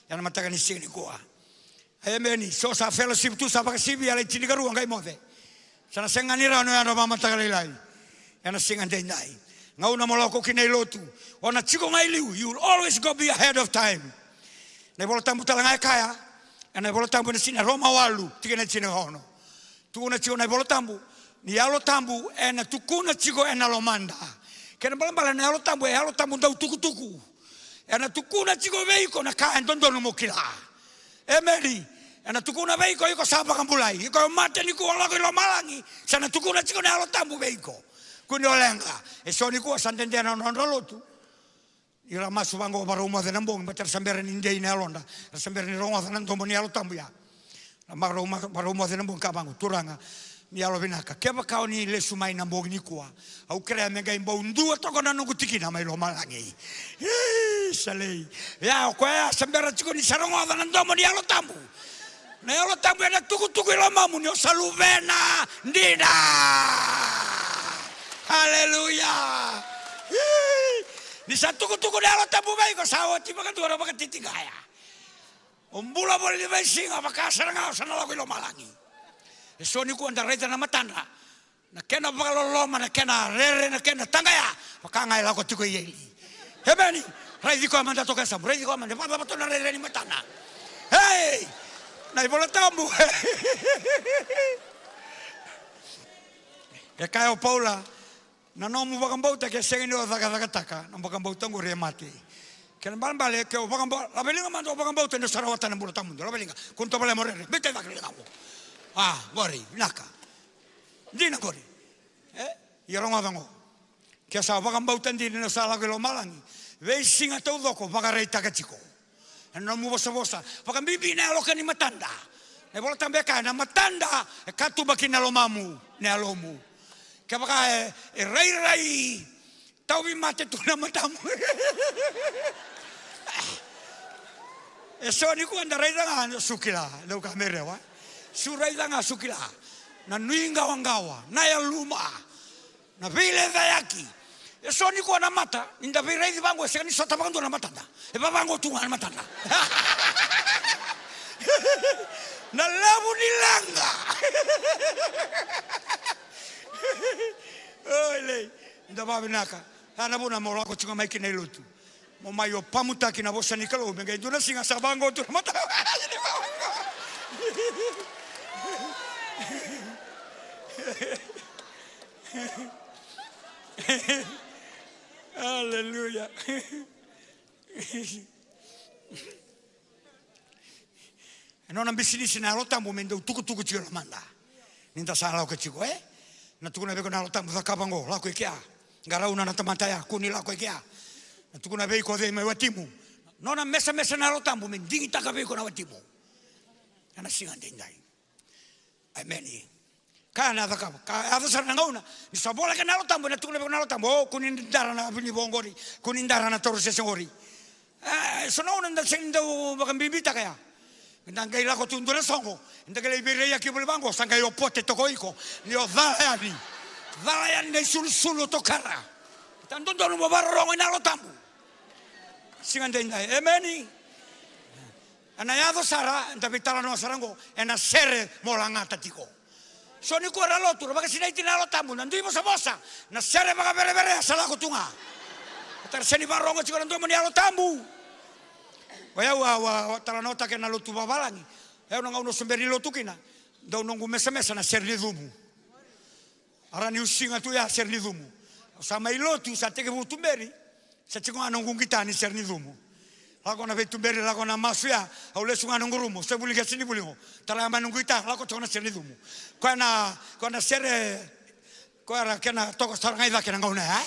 [SPEAKER 7] yana mataga ni sini kwa amen so sa fellowship tu sa bakasibi ala tinigaru ngai mode sana senganira no yana matagalela yana singa ndai ngauna moloko kinai lotu ona chiko ngai liu you will always go be ahead of time. Ne bolo tambu talanga kaya, ane bolo tambu na sina Roma walu, tikena chine hono. Tukuna chiko na bolo tambu, ni alo tambu ena tukuna chiko ena lomanda. Kena balambala na alo tambu ndau tuku. Ena tukuna chiko veiko na kaya ndondonu mokila. Emeri, ena tukuna veiko iko sapa kambulai, iko mate niku walako ilo malangi, sana tukuna chiko na alo tambu veiko. Kuni olenga, eso niku asantendena nondolotu. Ira masu bango para uma de nambong bater sambere ni ndei na londa sambere ni rongo na ndombo ni alo tambuya na maro para uma de nambong kabango turanga ni alo vinaka keba kao ni le sumai nambong ni kwa au krea menga imbo ndu to kona no kutiki na mai lo malangi Salei. Ya, ko ya sambera chiko ni sarongo na ndomo ni alo tambu. Na alo tambu na tuku ilo mamu ni osaluvena ndina. Haleluya. Ni sa tuku ni alo tambu bai ko sawo ti baka dua baka titigaya. Ombula boleh di bai singa baka saranga sana lagu ilo malangi. So ni ku andar reta na matanda. Na kena baka loloma na kena rere na kena tangaya. Baka ngai lagu tuku yeli. Hebeni. Rai di ko amanda toka samu. Rai di ko amanda. Papa pato na rere ni matanda. Hey. Na ibola tambu. E kai o Paula. Na nomu bakambauta ke sengi ni o taka. Na bakambauta ngure mati. Kena bale ke o bakambauta. La belinga mando o bakambauta ni sarawata na bula tamundo. La belinga. Kunto bale morere. Bete baklinga mo. Ah, gori, naka. Dina gori. Irongo dango. Kia sa bakambauta ndini na sala ke lo malangi. Vei singa tau doko bakarei takachiko. Na mu bosa. Bakambibi na aloka ni matanda. Ne bola tambeka na matanda e katu bakina lo mamu ne alomu. Kia baka e rai tau vi mate tu na matamu. E so ni ku anda rai danga sukila lo kamerewa. Surai danga sukila. Na nuinga wangawa, na ya luma. Na vile dayaki. E so ni ku na mata, inda virai di bango se ni sota bango na matanda. E ba bango tu na matanda. Na labu ni langa. Ole, inda ba binaka. Ana bona moro ko tsinga mai kine lutu. Mo mai o pamuta kina bosa ni kalo menga induna singa sa bango tu na matanda. Hallelujah. Non ambisini sina lo tambo mendo tuku chiro manda. Ninta sala ko chiko Na tuku na be ko na lo tambo kabango la ko kia. Ngara una na tamata ya kuni la ko kia. Na tuku na be ko de me watimu. Non a mesa na lo tambo men dingi taka be ko na watimu. Ana singa ndai. Amen. Kana daka ka ava sarna ngauna ni sabola kana lo tambo na tukule na lo tambo kunin dara na bini bongori kunin dara na torse sengori sono nda sendo bakambibita kaya ndanga ila ko tundura songo ndanga le bere ya kibul bango sanga yo pote tokoiko ni odhaani ne sulu tokara tanto ndo mo barro na lo tambo singanda ndai emeni ana yado sara ndabitala no sarango ena sere molangata tiko. So ni ko ralo tu baka sinai tinalo tamu nandu mo sabosa na sere baka bere sala ko tunga tar seni barongo chiko nandu mo ni alo tamu wa taranota ke na lo tu babalangi e no ngauno semberi lo tukina do nongu mesa na serli dumu ara ni usinga tu ya serli dumu sa mai lo tu sa teke butumberi sa chiko anongu kitani serli dumu lako na vetumberi lako na masuya au lesu ngano ngurumo se buli gasini bulingo tala manungu ita lako tona serli dumu ko na sere ko ara kena toko sarngai da kena ngona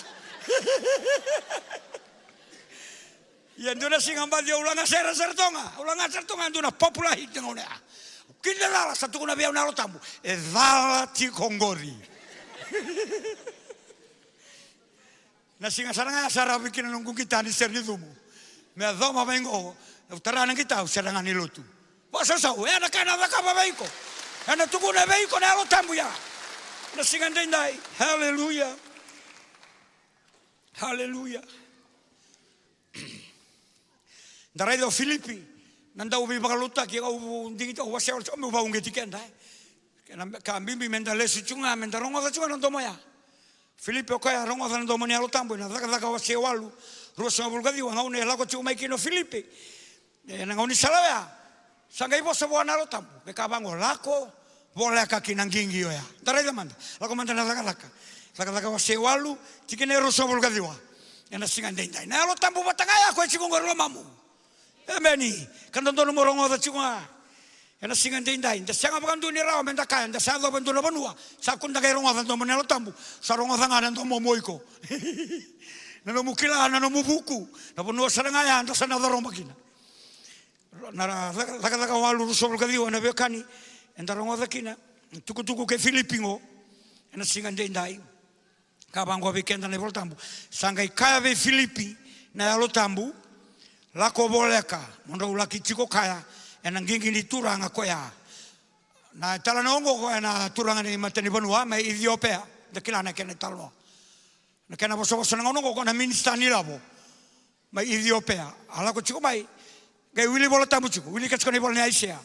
[SPEAKER 7] ya nduna singamba dia ulanga sere sertonga nduna popula hit ngona kile la satu kuna bia unalo tambu e vala ti kongori na singa saranga sara bikin nunggu kita ni serli dumu me adoma vengo utarana kita useranga ni lotu basa sau ana kana daka babaiko ana tukuna beiko na lo tambu ya na singa ndai hallelujah darai do Filipi nanda ubi bakaluta ki au ndingita wase o me ba ungeti kenda ka mbimbi menda lesu chunga menda rongo da chunga ndo moya Filipi ko ya rongo da ndo moya lo tambu na daka wase walu rusa bulgadi wa ngau ne la ko chuma kino Filipi na ngau ni salaya sangai bo sabo na lo tambu be ka bango lako bola ka kinangingi yo ya darai da manda la ko manda na laka wase walu tikene rusa bulgadi wa na singa ndai na lo tambu batanga ya ko chikungo lo mamu emeni kando ndo morongo da chunga ena singa ndai nda sanga bakandu ni rawa menda ka nda sa do bandu na banua sa kunda ga rongo da ndo monelo tambu sa rongo da ngana ndo momoiko na no mukila na no mubuku na bonua saranga ya ndo sana da romba kina na laka walu ruso bulgadi wa na bekani enda rongo da kina tuku ke Filipingo ena singa ndai ka bango weekend na lo tambu sanga ikaya ve Filipi na lo tambu lako boleka mondo laki chiko kaya ena ngingi ni turanga koya na tala nongo ko ena turanga ni mateni banua me Ethiopia de kilana kene talo na kena boso boso nongo ko na minister ni labo me Ethiopia ala ko chiko mai ga wili bola tambu chiko wili ka chiko ni bola ni Asia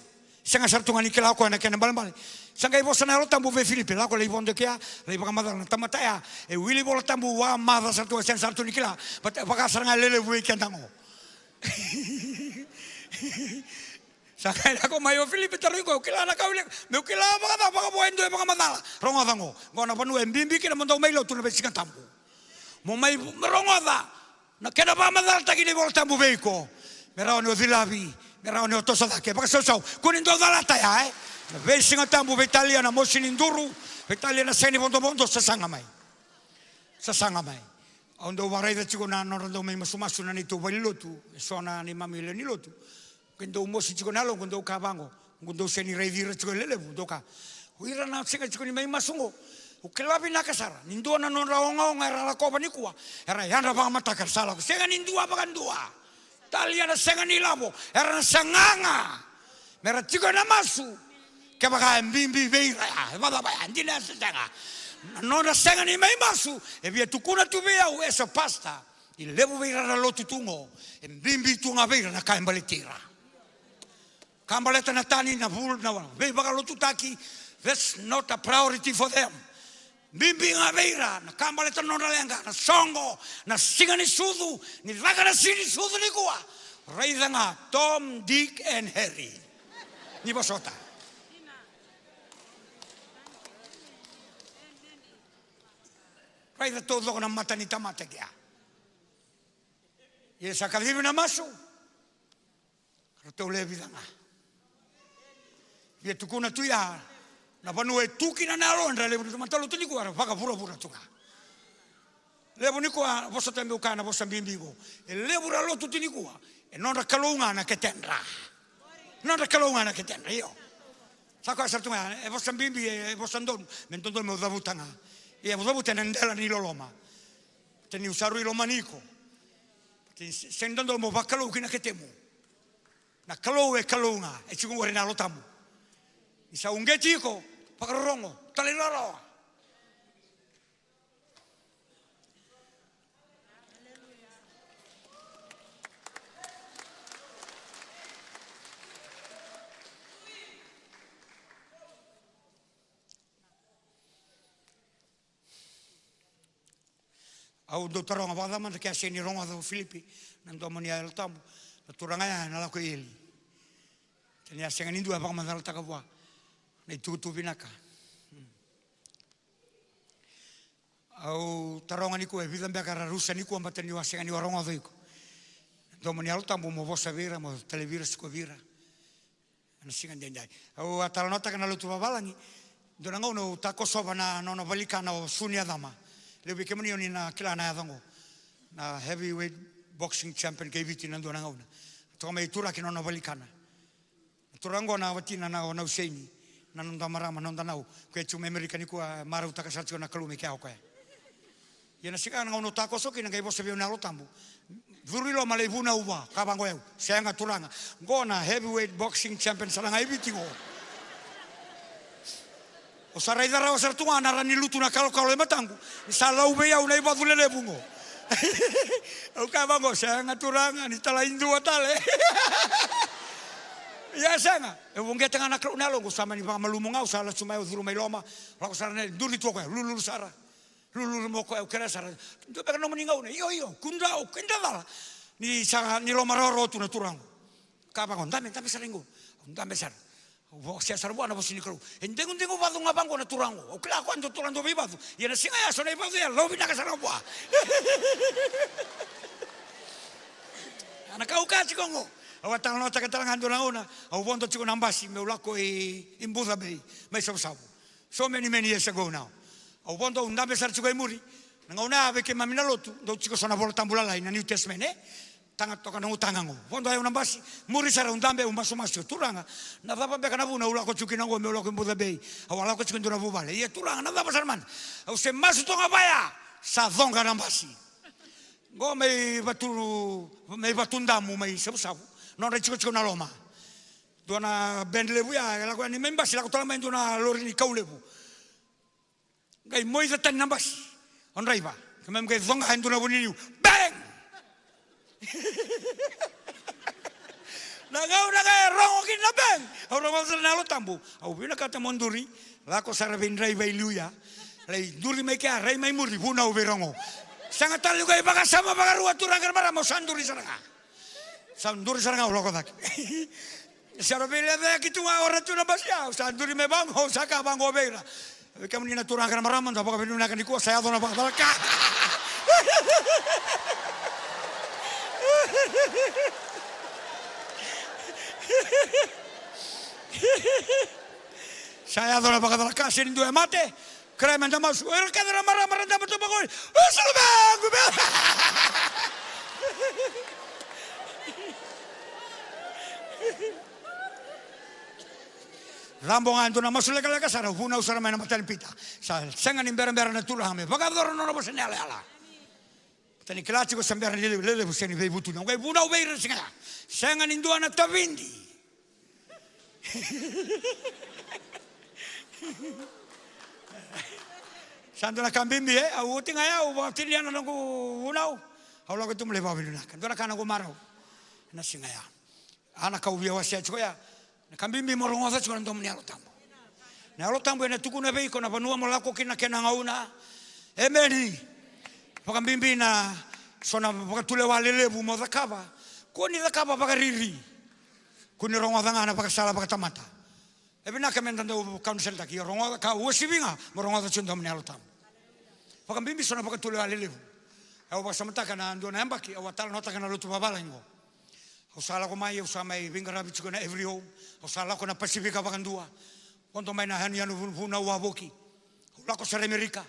[SPEAKER 7] sanga sartunga ni kila ko ena kene balbal sanga i boso na lo tambu ve Filipe la ko le bonde kia le baka madana tamataya e wili bola tambu wa madha sartu sen sartu ni kila baka saranga lele we kendango Sakai ako mayo Filipe taringo kilana ka ule me kila baka boendo baka madala rongo dango ngona panu mbimbi kina mondo mailo tu na besika tambu mo mai rongo da na kena ba madala takini bol tambu beiko merao no dilabi merao no tosa da ke baka so kunindo dala ta ya na besinga tambu Italia na mosini nduru Italia na seni bondo sasanga mai Ondo warai da chiko na norando mai masumasu na ni tu balilotu sona ni mamile ni lotu kendo mosi chiko nalo kendo kabango kendo seni reivira chiko lelevu doka huira na singa chiko ni mai masungo ukelabi na kasara nindo na non raonga era la koba ni kuwa era yanda ba mata karsala senga ni ndua ba ndua talia na senga ni labo era na sanganga mera chiko na masu ke ba mbimbi veira ba ndina senga non senga ni mai masu e via tukuna tu via o esa pasta il levo veira na lotu tungo e mbimbi tunga veira na kaimbaletira kambaleta na tani na vul na ve baka lotu taki that's not a priority for them mbimbi nga veira na kambaleta non lenga na songo na singa ni sudu ni raga na sini sudu ni kuwa raida nga Tom, Dick and Harry ni basota Raida todo con mata ni tamate kia. Y esa calibre na maso. Rato le vida nga. Y tu kuna tu ya na panu e tuki na nalo ndra le bu matalo tu ni ko ara paka pura tuka. Le bu ni ko bosa tembe ukana bosa bimbigo. E le bu ralo tu ni ko e non ra kalunga na ke tendra. Non ra kalunga na ke tendra io. Sako sartunga e bosa bimbi e bosa ndon mentondo me davutanga. E avevo tenendela ni loloma. Teni usaru i lomaniko. Sendando mo bakalo kina ketemu. Na kalo e kalunga e chiku ngore na lotamu. Isa ungetiko pakarongo talilaro. Au do taronga wada man ke seni ronga do Filipi nando mania el tamu na turanga ya na la ko il tenia senga nindu apa man ta ka nei tu binaka au taronga ni ko e vida mbeka ra rusa ni ko mbateni wa senga ni ronga do iko do mania el tamu mo vosa vira mo televira ko vira na singa ndendai au atala nota kana lo tu babalani do nango no ta ko soba na no valikana o sunia dama Lebi kemani oni na kila na yadango na heavyweight boxing champion KVT nando na ngauna. Toka mai tura kino na valikana. Turango na watina na o na useini na nonda marama nonda nau. Kwe chume Amerika ni kua mara utaka satio na kalume kia okoe. Yana sika na ngono tako soki na kai bosa vio na lotambu. Vurilo malai vuna uwa kabango eu. Seanga turanga. Ngona heavyweight boxing champion salanga ibitingo. O sarai dara o sartunga na rani lutu na kalo e matangu. Sala ube au nei badule le bungo. O kabango seanga turanga ni tala indua tale. Ya sanga. E wonge tanga na kalo nalo sama ni malumunga usala sumai uduru mai loma. Lako sara ne duri toko lulu sara. Lulu moko e kera sara. Tu pega no maninga une. Yo kunda o kenda dala. Ni sanga ni loma ro tu na turango. Kabango ndame saringo. Ndame sara. Sia sarwa na bosini kro. Endengo badu ngabango na turango. O kla kwando turando bibadu. Ye na singa ya sona ibadu ya lobi na kasarwa. Ana kauka chikongo. Awa tanga no taka tanga ndo na ona. Au bondo chiko nambasi me ulako in Buddha Bay. Me sabu. So many years ago now. Au bondo undambe sar chiko imuri. Ngauna ave ke mamina lotu. Do chiko sona bola tambulala ina New Testament tanga toka no tangango fondo ayo nambasi muri sara undambe umbaso masio turanga na daba beka na buna ula ko chukina ngo me ula ko Buddha Bay awala ko chukina bu vale ye turanga na daba sarman au se masu tonga baya sa donga nambasi Go may batundamu may sabu-sabu. Non rechiko na loma. Dona bendlebu ya la ko ni memba sila ko tala main dona lori ni kaulebu. Gai moi za tan nambas. On raiva. Kemem gai zonga handu na buni bang. Nagau rongo kin na bang. Rongo sa nalo tambu. Au bina kata monduri. La ko sara bin raiva iluya. Lai duri mai kia rai mai muri buna u berongo. Sangat talu gai baka sama baka ruwa turagar bara mo sanduri saranga. Sanduri saranga ulo ko dak. Sara bele da kitu ora tu na basya. Sanduri me bang ho saka bang go beira. Kamu ni na turagar maraman da baka binu na kan ko saya dona baka dalaka. Saya adoro baka dalaka sin due mate. Kaya man damas, era kada ramara dapat tu bagoy. Salubang. Rambongan tu nama sulit kalau kasar, huna usara mana matan pita. Sangat imberan na tulah kami. Baka adoro nono bosan ala ala. Tani kelasi ko samberan lele bosan ibu butu. Ngai buna ubeir singa. Sangat indua na tavindi. Santo na kambimbi au tinga ya au tiliana na ko unau au la ko tumle ba biluna kan dora kana ko marau na singa ya ana ka ubia wasia choya na kambimbi morongo sa chona ndo mnyalo tambo na lo tambo na tukuna be ko na banua mo lako kina kena ngauna emeni pa kambimbi na sona pa tule walele bu mo zakaba ko ni zakaba pa riri ko ni rongo zanga na pa sala pa tamata ebina kamendando council taki rongo ka wosibinga morongo sa chona mnyalo tambo Pakambimbi sona pakatule alelevu. Au basamata kana ndo na mbaki au atala nota kana lutu babala ngo. Au sala ko mai au samai vingara bichu kana every home. Au sala ko na Pacifica pakandua. Konto mai na hani anu vuna waboki. Au lako sare Amerika.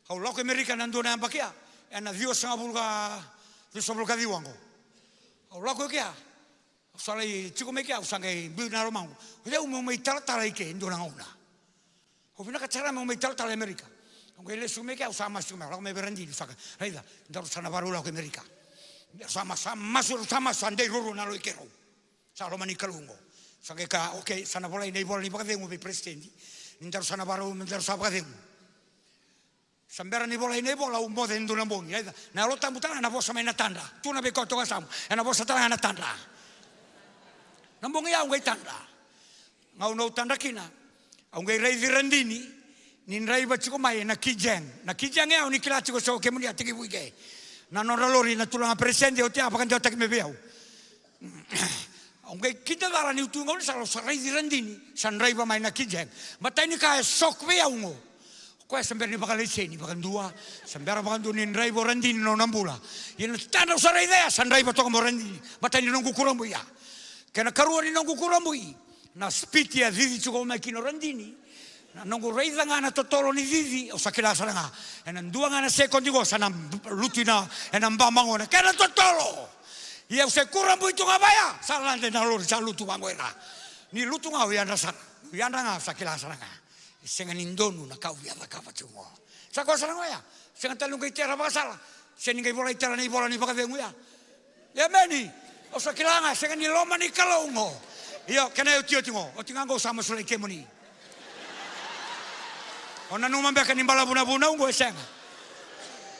[SPEAKER 7] Au lako Amerika na ndo na mbaki ya. Ana dio sanga bulga diwango. Au lako kia. Au sala I chico meki au sangai bina romango. Ule umo mai tala ike ndo na ngona. Au vina kachara mo mai tala Amerika. Aunque le sume que usama sume, ahora me berandi, saca. Reida, ndaro sana barula ko Amerika. Sama sandai ruru na lo ikero. Sa lo mani kalungo. Saca ka okay, sana bola nei bola ni pakadengu be presidenti. Ndaro sana baru ndaro sa pakadengu. Sambera ni bola un mode ndo na bongi. Reida, na lo tambutana na bosa mai na tanda. Tu na be ko to kasam. Na bosa tala na tanda. Na bongi ya ngai tanda. Ngau no tanda kina. Aunque rei dirandini Ninrai bachiko mai na kijang ya ni kila chiko so kemuni atiki buike na noralori na tulanga presente o te apa kan tak me beau onge kita dara ni utunga ni salo sarai dirandini sanrai ba mai na kijang matai ni ka sok beau ngo ko sember ni bakal seni bakan dua sember bakan dua ninrai borandini no nambula yen tanda sarai dea sanrai ba to borandini matai ni nongu kurambu ya kana karuani nongu kurambu na spitia zizi chiko mai kino randini nongo reida ngana totolo ni vivi o sakila saranga ena ndua ngana sekondi go sana lutina ena mbamangona kana totolo ia se kurambu itu ngabaya salande na lori salutu bangoera ni lutu ngau yanda sana yanda nga sakila saranga senga nindonu na kau yanda ka pachungo sako saranga ya senga talunga itera basala seninga bola itera ni bola ni bakavengu ya meni o sakila nga senga ni loma ni kalongo ia kana utio tingo o tingango sama sule kemuni Ona numa mbeka ni mbala buna ungo esenga.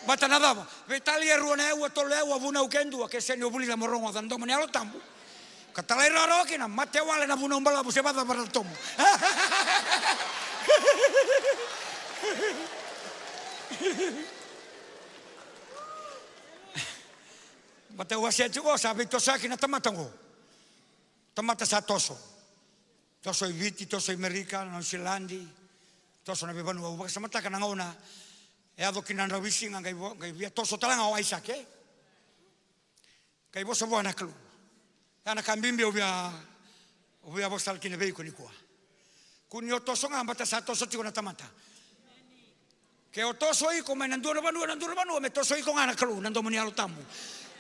[SPEAKER 7] Bata na dava. Vetali ruone u tole u buna ukendu ke seni obuli la morongo dando mani alo tambu. Katalai raro kina mate wale na buna mbala bu sebata para tomu. Bata wasia chugo sabe tosaki na tamatango. Tamata sa toso. Toso iviti, toso Amerika, non silandi. Toso na bebanu au baka samata kana ngona e ado kinanda wisinga ngai via toso talanga o Isaac kai boso bona klu ana kambimbi obia bosal kine vei kuni kwa kuni o toso ngamba ta sa toso tiko na tamata ke o toso iko mai nandura banu me toso iko ngana klu nando moni alo tamu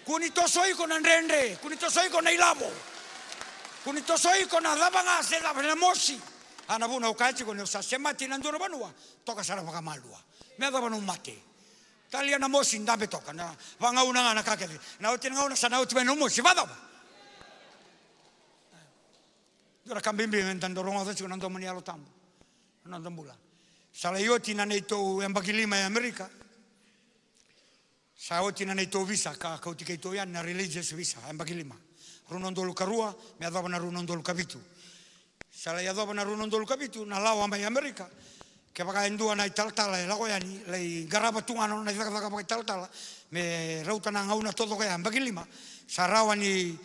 [SPEAKER 7] kuni toso iko na rendre kuni toso iko na ilabo kuni toso iko na dabanga se la mosi ana buna ukachi ko ne sa semati na ndoro banua toka sara baka malua me da banu mate Talia na mosi ndambe toka na vangauna ngana kaketi. Na uti ngauna sana uti menu mosi vada ba. Dora kambimbi mentandorongo ta chuna ndo mani alo tambo. Nando mbula. Sala yoti na neito embagilima ya Amerika. Sa oti na neito visa ka uti keito ya na religious visa embagilima. Runondolu karua me adaba na runondolu kabitu. Sala ya adaba na runondolu kabitu na lawa mai Amerika. Ke baka endua na italtala e lago yani lei garaba tungano na itaka baka italtala me rauta na ngauna todo kaya embagilima. Sarawa ni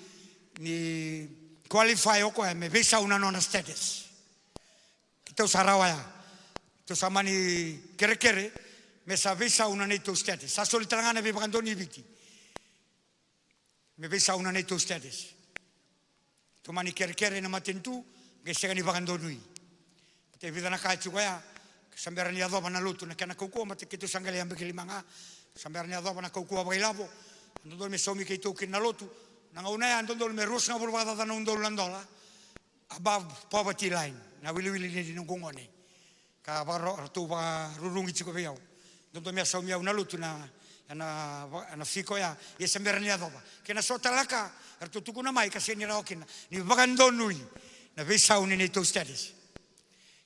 [SPEAKER 7] qualify oko me visa una nona status. Kita sarawa ya. To samani kere me sa visa una neto status. Sa solitrangana be bakandoni viti. Me visa una neto status. To mani kere na matentu ge segani bakandoni. Te vida na kachu kaya samberani adoba na lutu na kana kokua mate kitu sangale ambe kilimanga. Samberani adoba na kokua bailabo. Ando me somi ke to kin na lutu. Na ngauna ya ando me rusna bulwada na undol landola. Above poverty line. Na wili ni ngongone. Ka baro tu ba rurungi chiko viau. Ando me somi una lutu na fiko ya samberani adoba. Kena sotalaka ertu tukuna mai ka seni raokina. Ni bagandonui. Na visa uni ni to status.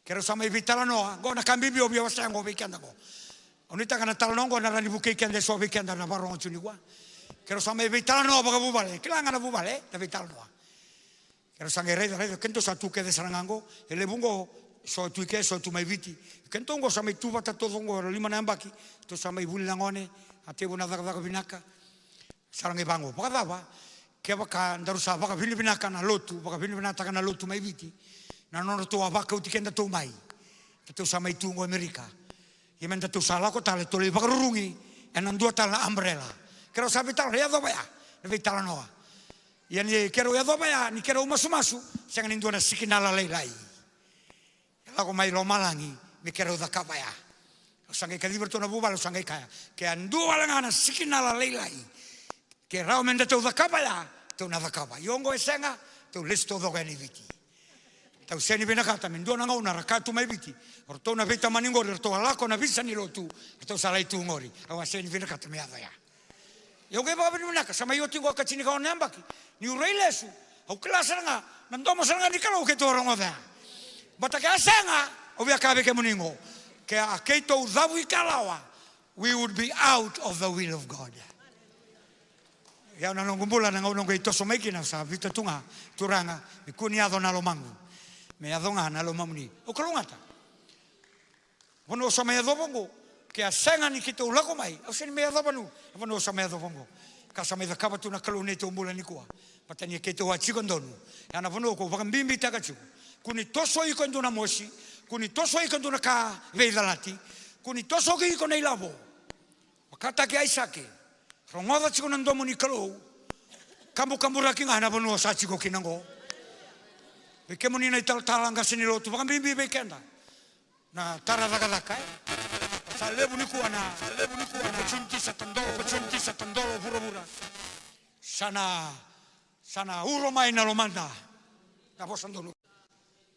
[SPEAKER 7] Kero sama vitala noa, go na kambibi obi wasango weekend go. Onita kana talongo na rani buke kende so weekend na barongo chuni kwa. Kero sama vitala noa baga bubale, kilanga na bubale, na vitala noa. Kero sange reda kento sa tuke de sarangango, ele bungo so tuike so tu mai viti. Kento ngo sama tu bata todo ngo lima na mbaki, to sama ibuli langone, ate bona daga binaka. Sarange bango, baga dava, ke baka ndarusa baga binaka na lotu, baga binaka na lotu mai viti. Na nono to abaka uti kenda to mai. To sama itu ngo Amerika. Yemenda to sala ko tale to le bagrungi en andua tala umbrella. Kero sabe tal ya do baya. Ne vitala noa. Yani kero ya do baya ni kero masu sangan indua na sikinala leilai. Lago mai lo malangi me kero da kabaya. Sangai ka liberto na bubalo sangai kaya. Ke andua langana sikinala leilai. Ke rao menda to da kabaya to na da kabaya. Yongo esenga to listo do gani viti. Tau seni bena kata mendo na ngauna rakatu mai biti. Orto na vita maningori orto alako na visa ni lotu. Orto salai tu ngori. Awa seni bena kata me ava ya. Yo ge ba bini naka sama yo tingo ka chini ka onembaki. Ni ureilesu. Au klasa nga nandomo sanga ni kala ke to rongo da. Bata ka sanga o via ka be ke muningo. Ke a ke to zavu ikalawa. We would be out of the will of God. Ya na ngumbula na ngauna ke to someki na sa vita tunga turanga ikuni ado na lomangu. Me adonga na lo mamuni o kalungata wono sa me adobongo ke asenga ni kito lako mai o sen me adobanu wono sa me adobongo ka sa me da kabatu na kalune to mbula ni kwa patani ke to wachi kondonu ana wono ko vakambimbi takachu kuni toso iko nduna moshi kuni toso iko nduna ka veidalati kuni toso ki iko nei lavo wakata ke aisake rongoda chiko ndomo ni kalo kambu rakinga na wono sa chiko kinango Beke muni na italanga sini lotu vakambimbi bekenda na taradaka sa lebu ni kuana pecunti satandolo pura sana uro mai na lomanda na bosandolo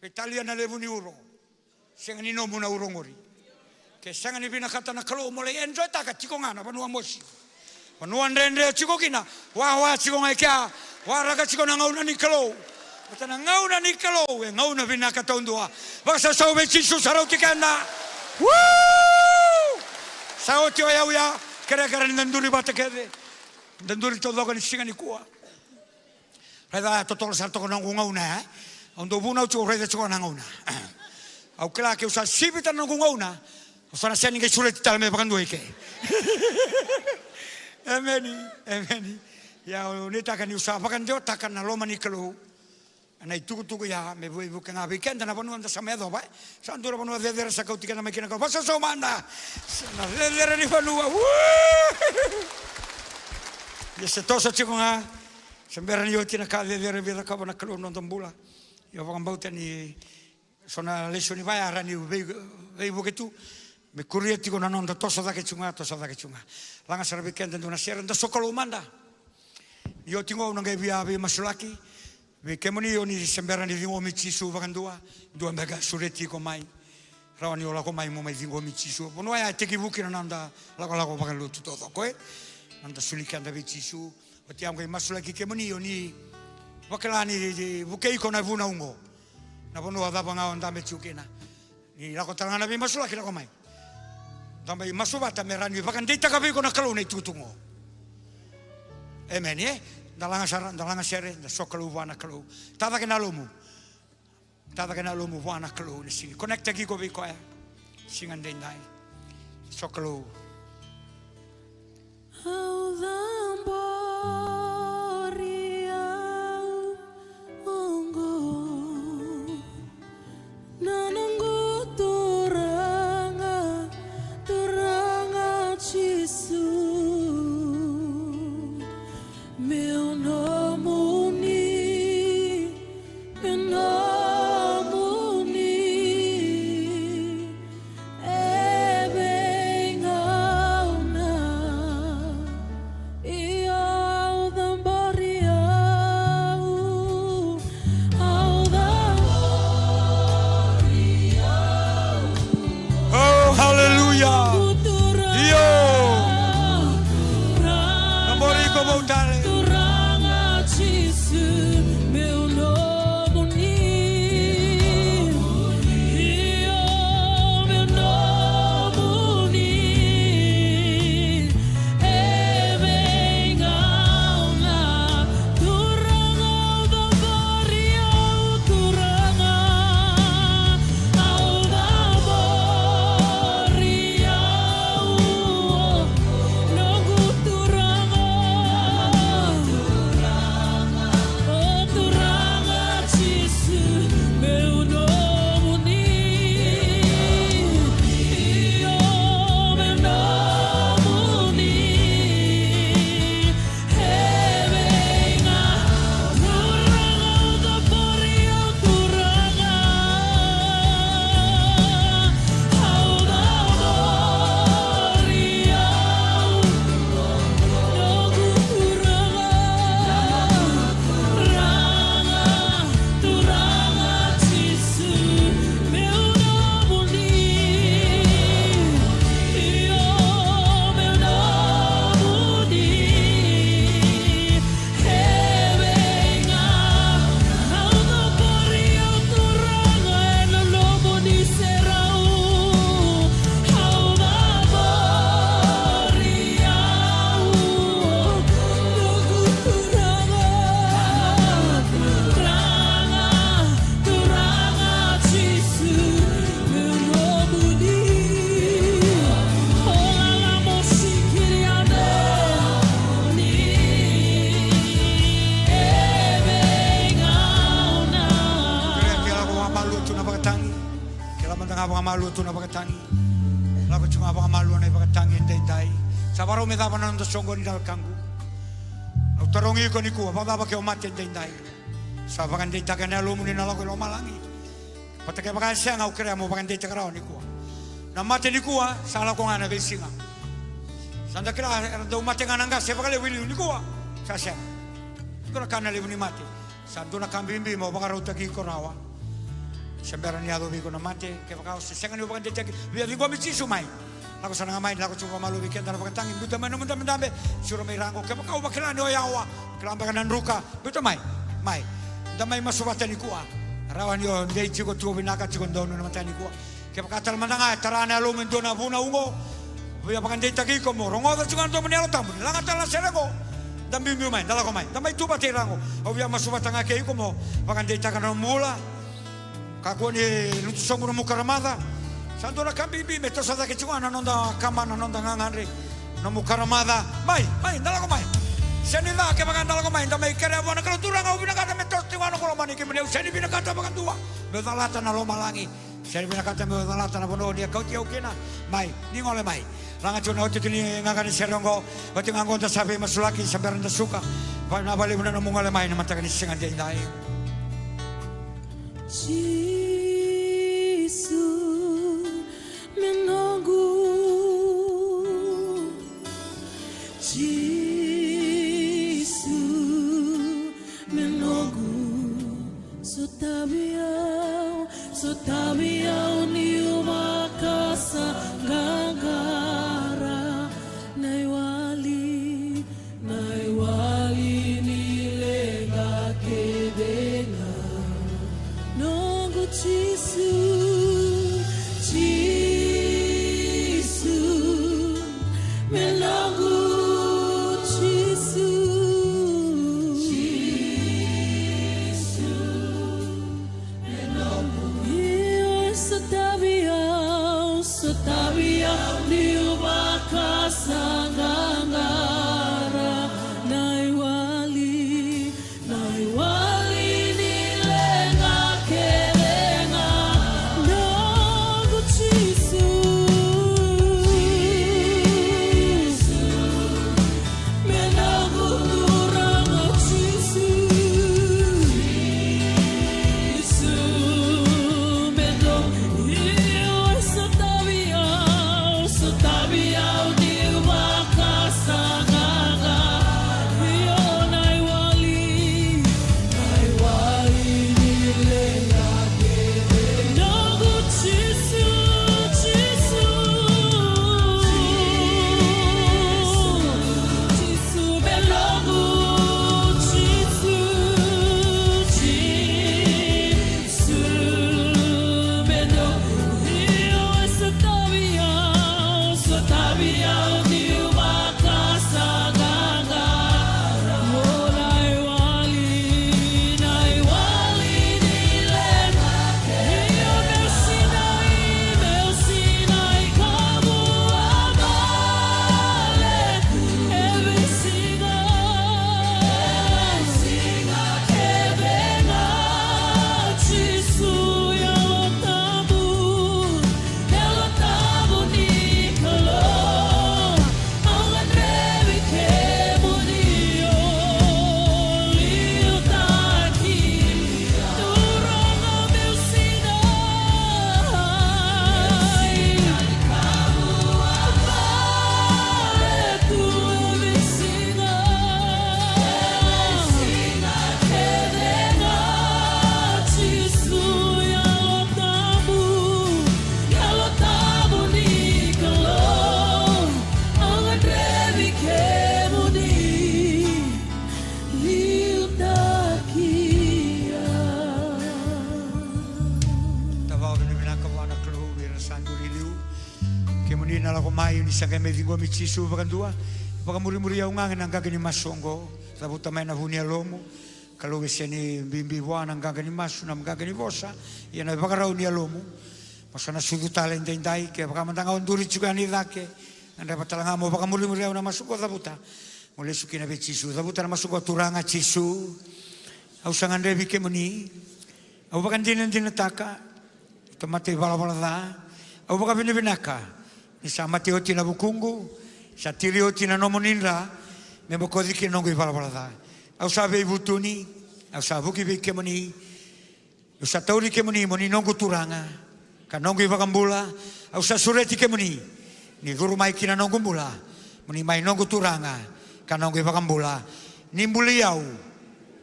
[SPEAKER 7] Italia na lebu ni uro sengani no muna uro ngori ke sengani bina kata na kalo mole enjoy taka chiko ngana banua moshi banua ndende chiko kina wa chiko ngai kya wa raga chiko na ngauna ni kalo Matana ngauna ni kalo ngauna bina kata undua basa sau be chisu sarau tikanda sao tio ya kere nduri bata kede nduri todo kan singa ni kuwa reda totol sarto ko ngauna ondo buna ucho reda chiko ngauna au kala ke usa sibita ngauna usana seni ke sulet tal me bakandu ike ameni ya unita kan usa bakan jo takan na loma ni kalo na tuku ya me voi buka nga weekend na panu anda sama do ba sandura panu de sa kautika na makina ko basa so manda na de ni panu ya se tosa chiko nga semberan yo tina ka de vida ka na kalo no tombula yo va ngambauta ni sona lesioni vai arani vei buketu me kurieti ko na no tosa da ke chunga langa sar weekend na sera ndo sokolo manda yo tingo no ngai via masulaki Ve kemoni oni semberani vingo michisu vakandua dua mega sureti ko mai rawani ola ko mai mo mai vingo michisu pono ai te ki buki nanda la ko pakan lutu toto koe nanda sulikan da michisu o te am ko masula ki ke moni oni wakalani di buke ko na vuna ungo na pono ada banga onda me chukena ni la ko tangana bi masula ki la ko mai tambai masubata merani pakan dita ka bi ko na kalau nei tutungo amen dalanga sere da sokalu wana kalau tava kena lomu wana kalau ni sini connect gi ko bi ko singan dai sokalu malu tu na pakatangi la ko chunga ba malu na pakatangi ndai dai sabaro me dava na ndo songo ni dal kangu au tarongi ko ni ku ba ba ke o mate ndai dai sa ba kan dai ta kana lo muni na la ko lo malangi patake ba kan sia ngau krea mo ba kan dai ta kara ni ku na mate ni ku sa la ko ngana be singa sanda kira do mate ngana nga se ba ka le wili ni ku sa sia ko kana le ni mate sa do na kambimbi mo ba ka rota ki ko rawa sembara ni ado biko na mate ke bakau se senga ni bakan deteki via lingua mici sumai la cosa na mai la cosa malu weekend na bakan tangi buta manu munda mendambe suro mai rango ke bakau bakela ni oyawa kelamba kanan ruka buta mai damai masubata ni kuwa rawan yo ndei chiko tu binaka chiko ndono na matani kuwa ke bakatal mandanga tarana lo mendona buna ungo via bakan deteki ko mo rongo da chungan to menelo tambu la ngatala serego dambi mi mai dala ko mai damai tu bate rango o via masubata ngake ko mo bakan detaka no mula kakone lutu songo no mukaramada sandora kambibi meto sada ke chungana nonda kamana nonda ngangare no mukaramada mai ndala ko mai seni la ke baganda la ko mai ndamai kere wana kalau turang au bina kata meto tiwano ko mani ke mene seni bina kata bagan dua me dalata na lo malangi seni bina kata me dalata na bono dia kau tiau kena mai ni ngole mai langa chona hote tini ngangane serongo hote ngangonda sabe masulaki sambaranda suka pa na bale bina no ngole mai na matagani singa dai
[SPEAKER 2] Jisu menunggu, Jisu menunggu, so tabiau ni uma.
[SPEAKER 7] Sanga me vingo mi chisu vakandua vakamuri au nganga nanganga ni masongo sabuta mai na vunia lomo kalau geseni bimbi wana nganga ni masu na nganga ni vosa ia na vakarau ni lomo masana sudu talente indai ke vakamandanga onduri juga ni dake anda patalanga mo vakamuri au na masongo sabuta mole sukina be chisu sabuta na masongo turanga chisu au sangande bike muni au vakandina dinataka tomate bala da au vakabine binaka ni sama te oti na bukungu sa tiri oti na nomoninra me mokodi ki nongo ibala da au sa be butuni au sa buki be kemoni au sa tauri kemoni moni nongo turanga ka nongo ibakambula au sa sureti kemoni ni guru mai ki na nongo mbula moni mai nongo turanga ka nongo ibakambula ni mbuli au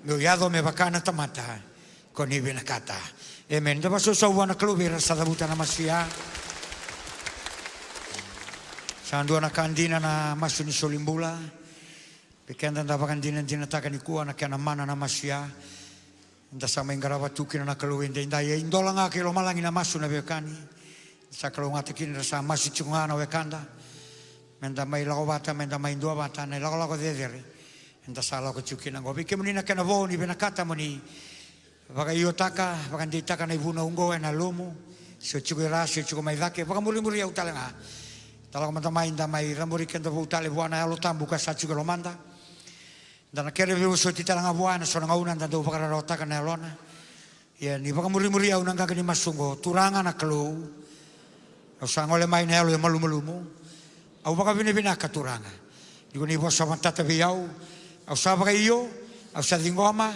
[SPEAKER 7] me yado me bakana tamata koni benakata amen da baso sa wana klubira sa dabuta na masia Sandu anak kandina na masuni solimbula, pekan dan dapat kandina dina takkan ikut anak yang mana nama sia, anda sama yang garabat tukin anak keluar indah ya indolang aku lo malangi nama masu na bekani, sa kalau ngatakin rasa masu cungan na bekanda, menda mai lagu bata menda mai dua bata na lagu dedere, anda salah aku cukin anggo, bikin muni nak kena bau ni benakata muni, bagai yotaka, bagai ditaka na ibu na unggo na lomo, so cukup rasa cukup mai dake, bagai muri au talanga. Kalau teman-teman indah mai ramburi kendo utale buana alo tambu ka sacu ke lomanda. Dan akhirnya viu so titalanga buana so ngaunan dan do bakara rota kana lona. Ya ni baka muri-muri au nangka ni masungo turanga na kelu. Au sangole mai na alo malu-malumu. Au baka bina ka turanga. Digo ni bosa mantata biau. Au sabaka iyo, au sa dingoma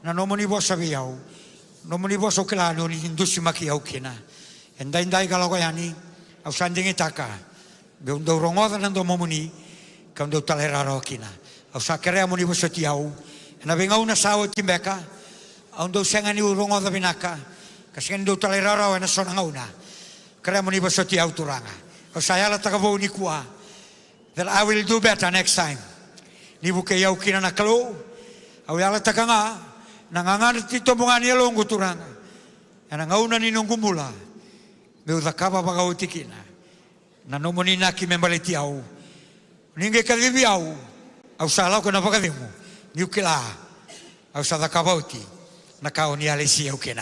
[SPEAKER 7] na nomo ni bosa biau. Nomo ni bosa kelano ni indusi maki au kina. Endai-endai kalau yani au sandingi taka. Beun do rongoda nando momuni kan do talera rokina au sakere moni bosoti au na venga una sawo timbeka au do sengani rongoda binaka kasen do talera ro na sona ngauna kere moni bosoti au turanga au saya la takavo ni kuah that I will do better next time ni buke yau kina na kalo au yala takanga nangangar ti tombongani longo turanga ana ngauna ni nongumula meu dakaba bagau tikina na nomoni na ki membaleti au ninge kalibi au salau kena pakademu niukila au sada kabauti na kau ni alesi au kena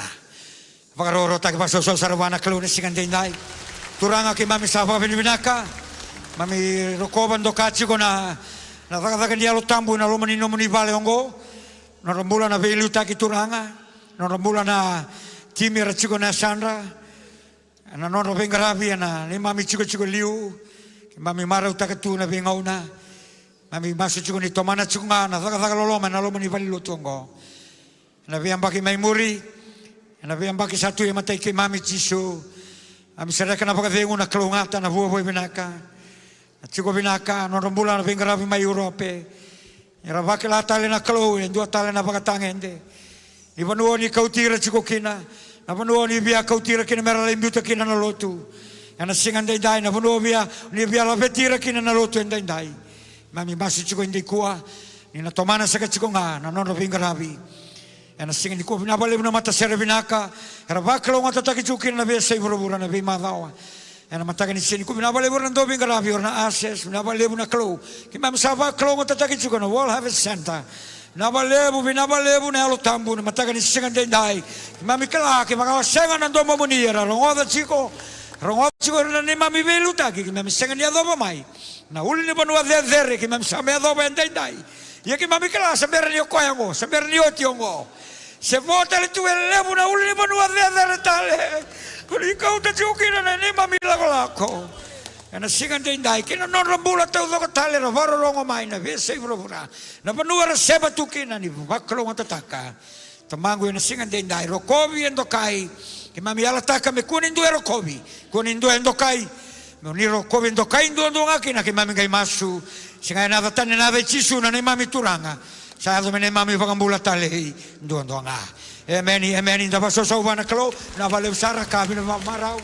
[SPEAKER 7] pakaroro tak pasoso sarwana kelune singandai turanga ki mami sapa binaka Mami rokoban do kachi ko na taka dia lo tambu na lo mani no mani vale ongo. No rambula na velu taki turanga. No rambula na timi rachiko na Sandra. Na no vengaravi na ni mami chiko liu. Mami mara utaka tu na vengauna. Mami masu chiko ni tomana chiko na taka lo na lo mani vale lo tongo. Na viambaki mai muri. Na viambaki satu ya matai ke mami chisu. Ami sereka na pakavengu na kalungata na vua binaka. Na chiko binaka no rambula na vengaravi mai Europe. Era vakela tale na kalau en dua tale na pakatangende. Ni vanua ni kautira chiko kina. Na vanua ni bia kautira kina mera limbuta kina na lotu. Na singan dai na vanua bia ni bia la vetira kina na lotu en dai. Mami masu chiko indi kuah. Ni na tomana saka chiko nga na no vengaravi. Na singan di kuah binabale na mata sere binaka. Era vakela ngata taki chiko kina na bia sei burubura na bia madawa. Na matakan sini ko binabale na do bingaravi na access binabale na klo ki mam sava klo ngata taki chuko na World Harvest Center binabale na lo tambu na matakan singan dai mami kala ki maka senga na do mamuniera rongoda chiko na ni mami velu taki ki mami senga dia do mai na uli ni banua dere ki mami same do dai ya ki mami kala saber ni ko yango saber ni otiongo se vota le tu lebu na uli ni banua dere tale kuri kau ta chukina na ni mami lako na singan dai kina non rambula tau do tale ro varo longo mai na vese brovura na panua ra seba tukina ni vaklo ngatataka tamangu na singan dai ro kovi endo kai ki mami ala taka me kunin do ro kovi kunin do endo kai ni ro kovi endo kai ndo ngakina ki mami kai masu singa na vatane na vechisu na ni mami turanga sa do me mami vakambula tale ndo nga Emeni da baso sa wana kalo na vale usara ka bina marau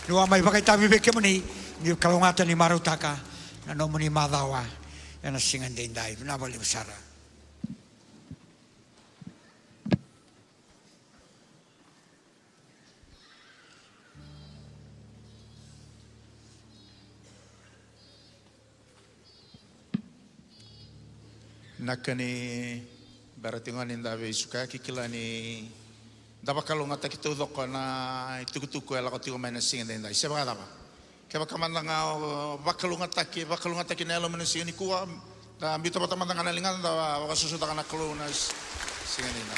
[SPEAKER 7] no mai pakai tabi beke mani ni kalau ngata ni marau taka na no mani madawa na singan dai na vale usara
[SPEAKER 5] nakani baratingan inda be suka kikila ni daba kalunga ta kitu doko na tukutuku ela ko tigo mena singa inda se ba daba ke ba kamanda nga bakalunga ta ki nelo mena singa ni kuwa da ambito ba tamanda nga lingan da ba susu ta kana kaluna singa inda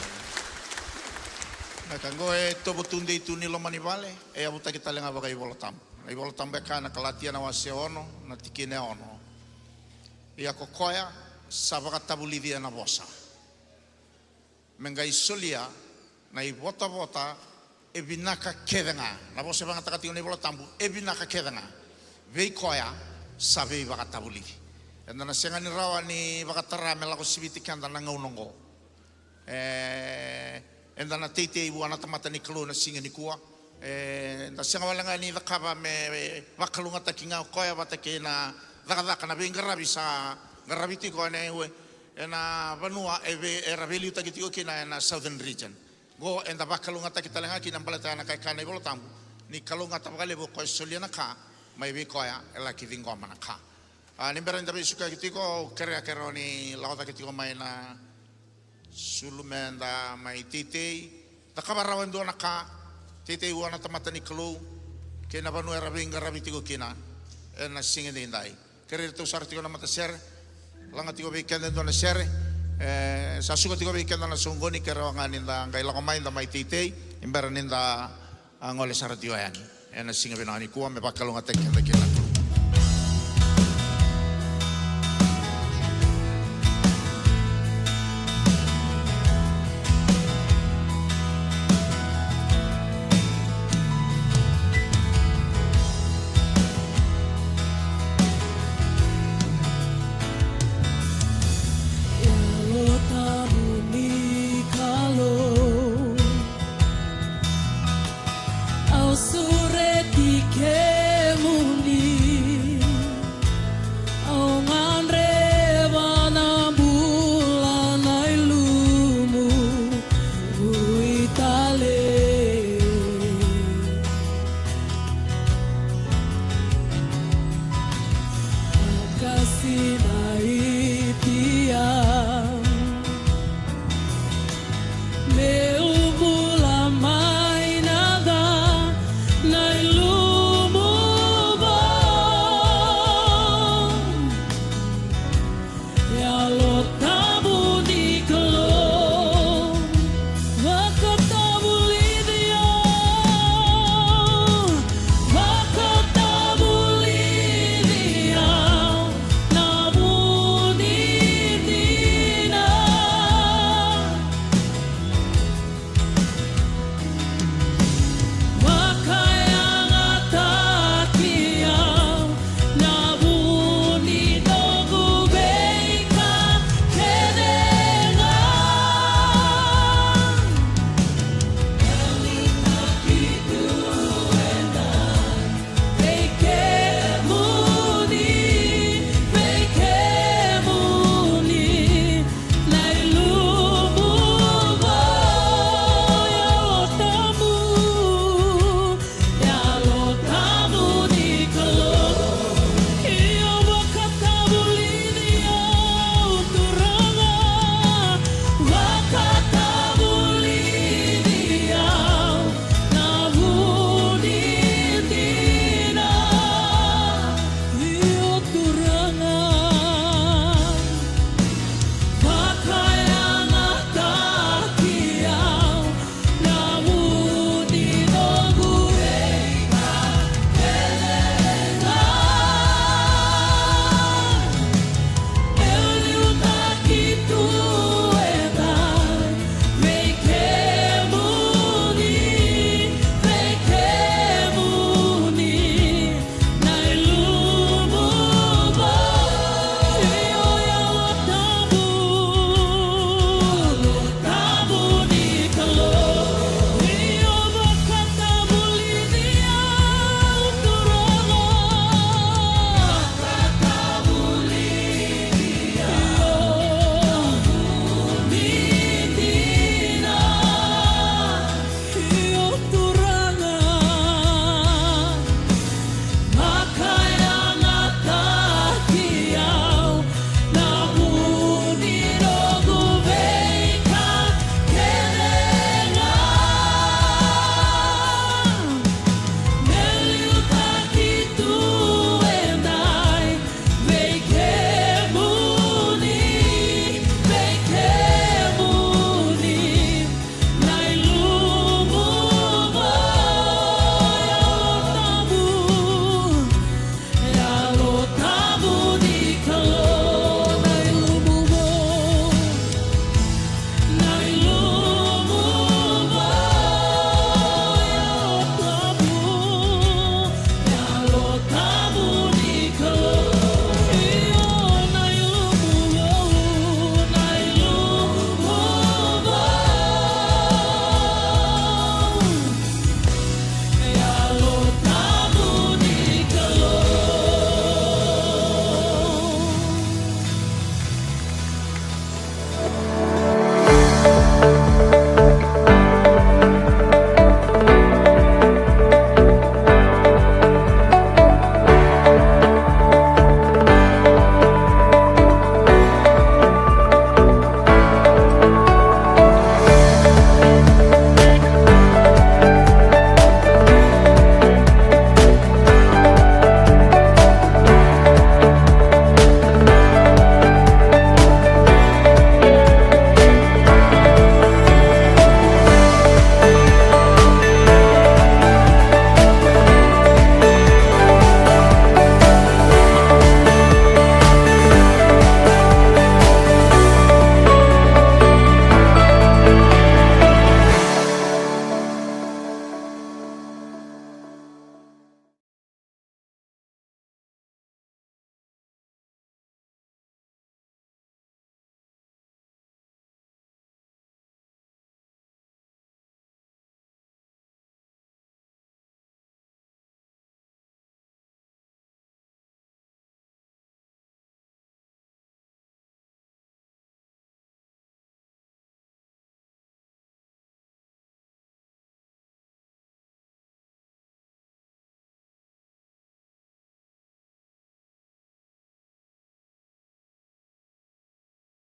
[SPEAKER 5] na kango to botunde itu ni lo mani vale e abuta kita lenga ba kai volotam ai volotam be kana kalatia na wase ono na tikine ono ia kokoya sabaka tabulivia na bosa mengai solia na i vota e binaka kedenga na vose vanga takati ni bola tambu e binaka kedenga vei koya sabe vaka tabuli enda na senga ni rawa ni vaka tara mela ko sibiti kanda na ngaunongo enda na tete ibu ana tamata ni klo na singa ni kuwa na senga walanga ni vakaba me vakalunga takinga koya vatake na vaka na vengarabi sa garabiti ko ne na vanua era veli uta kitiko kina na southern region go enda bakalunga ta kita lenga kina balata na kai kana bolo tambu ni kalunga ta bakale bo ko soliana ka mai be ko ya ela ki vingo mana ka ni berenda be suka kitiko kere keroni lauta kitiko mai na sulumenda mai tite ta kabarawan do na ka tite wana tamata ni klu kina vanua era vinga rabitiko kina na singe dindai kere to sartiko na mata ser langa tiko weekend ndo na sere sa suka tiko weekend na sungoni kero nganin da ngai lako mai da mai titei imbara ninda ngole saratio yan ena singa binani kuwa me bakalunga tek kenda kena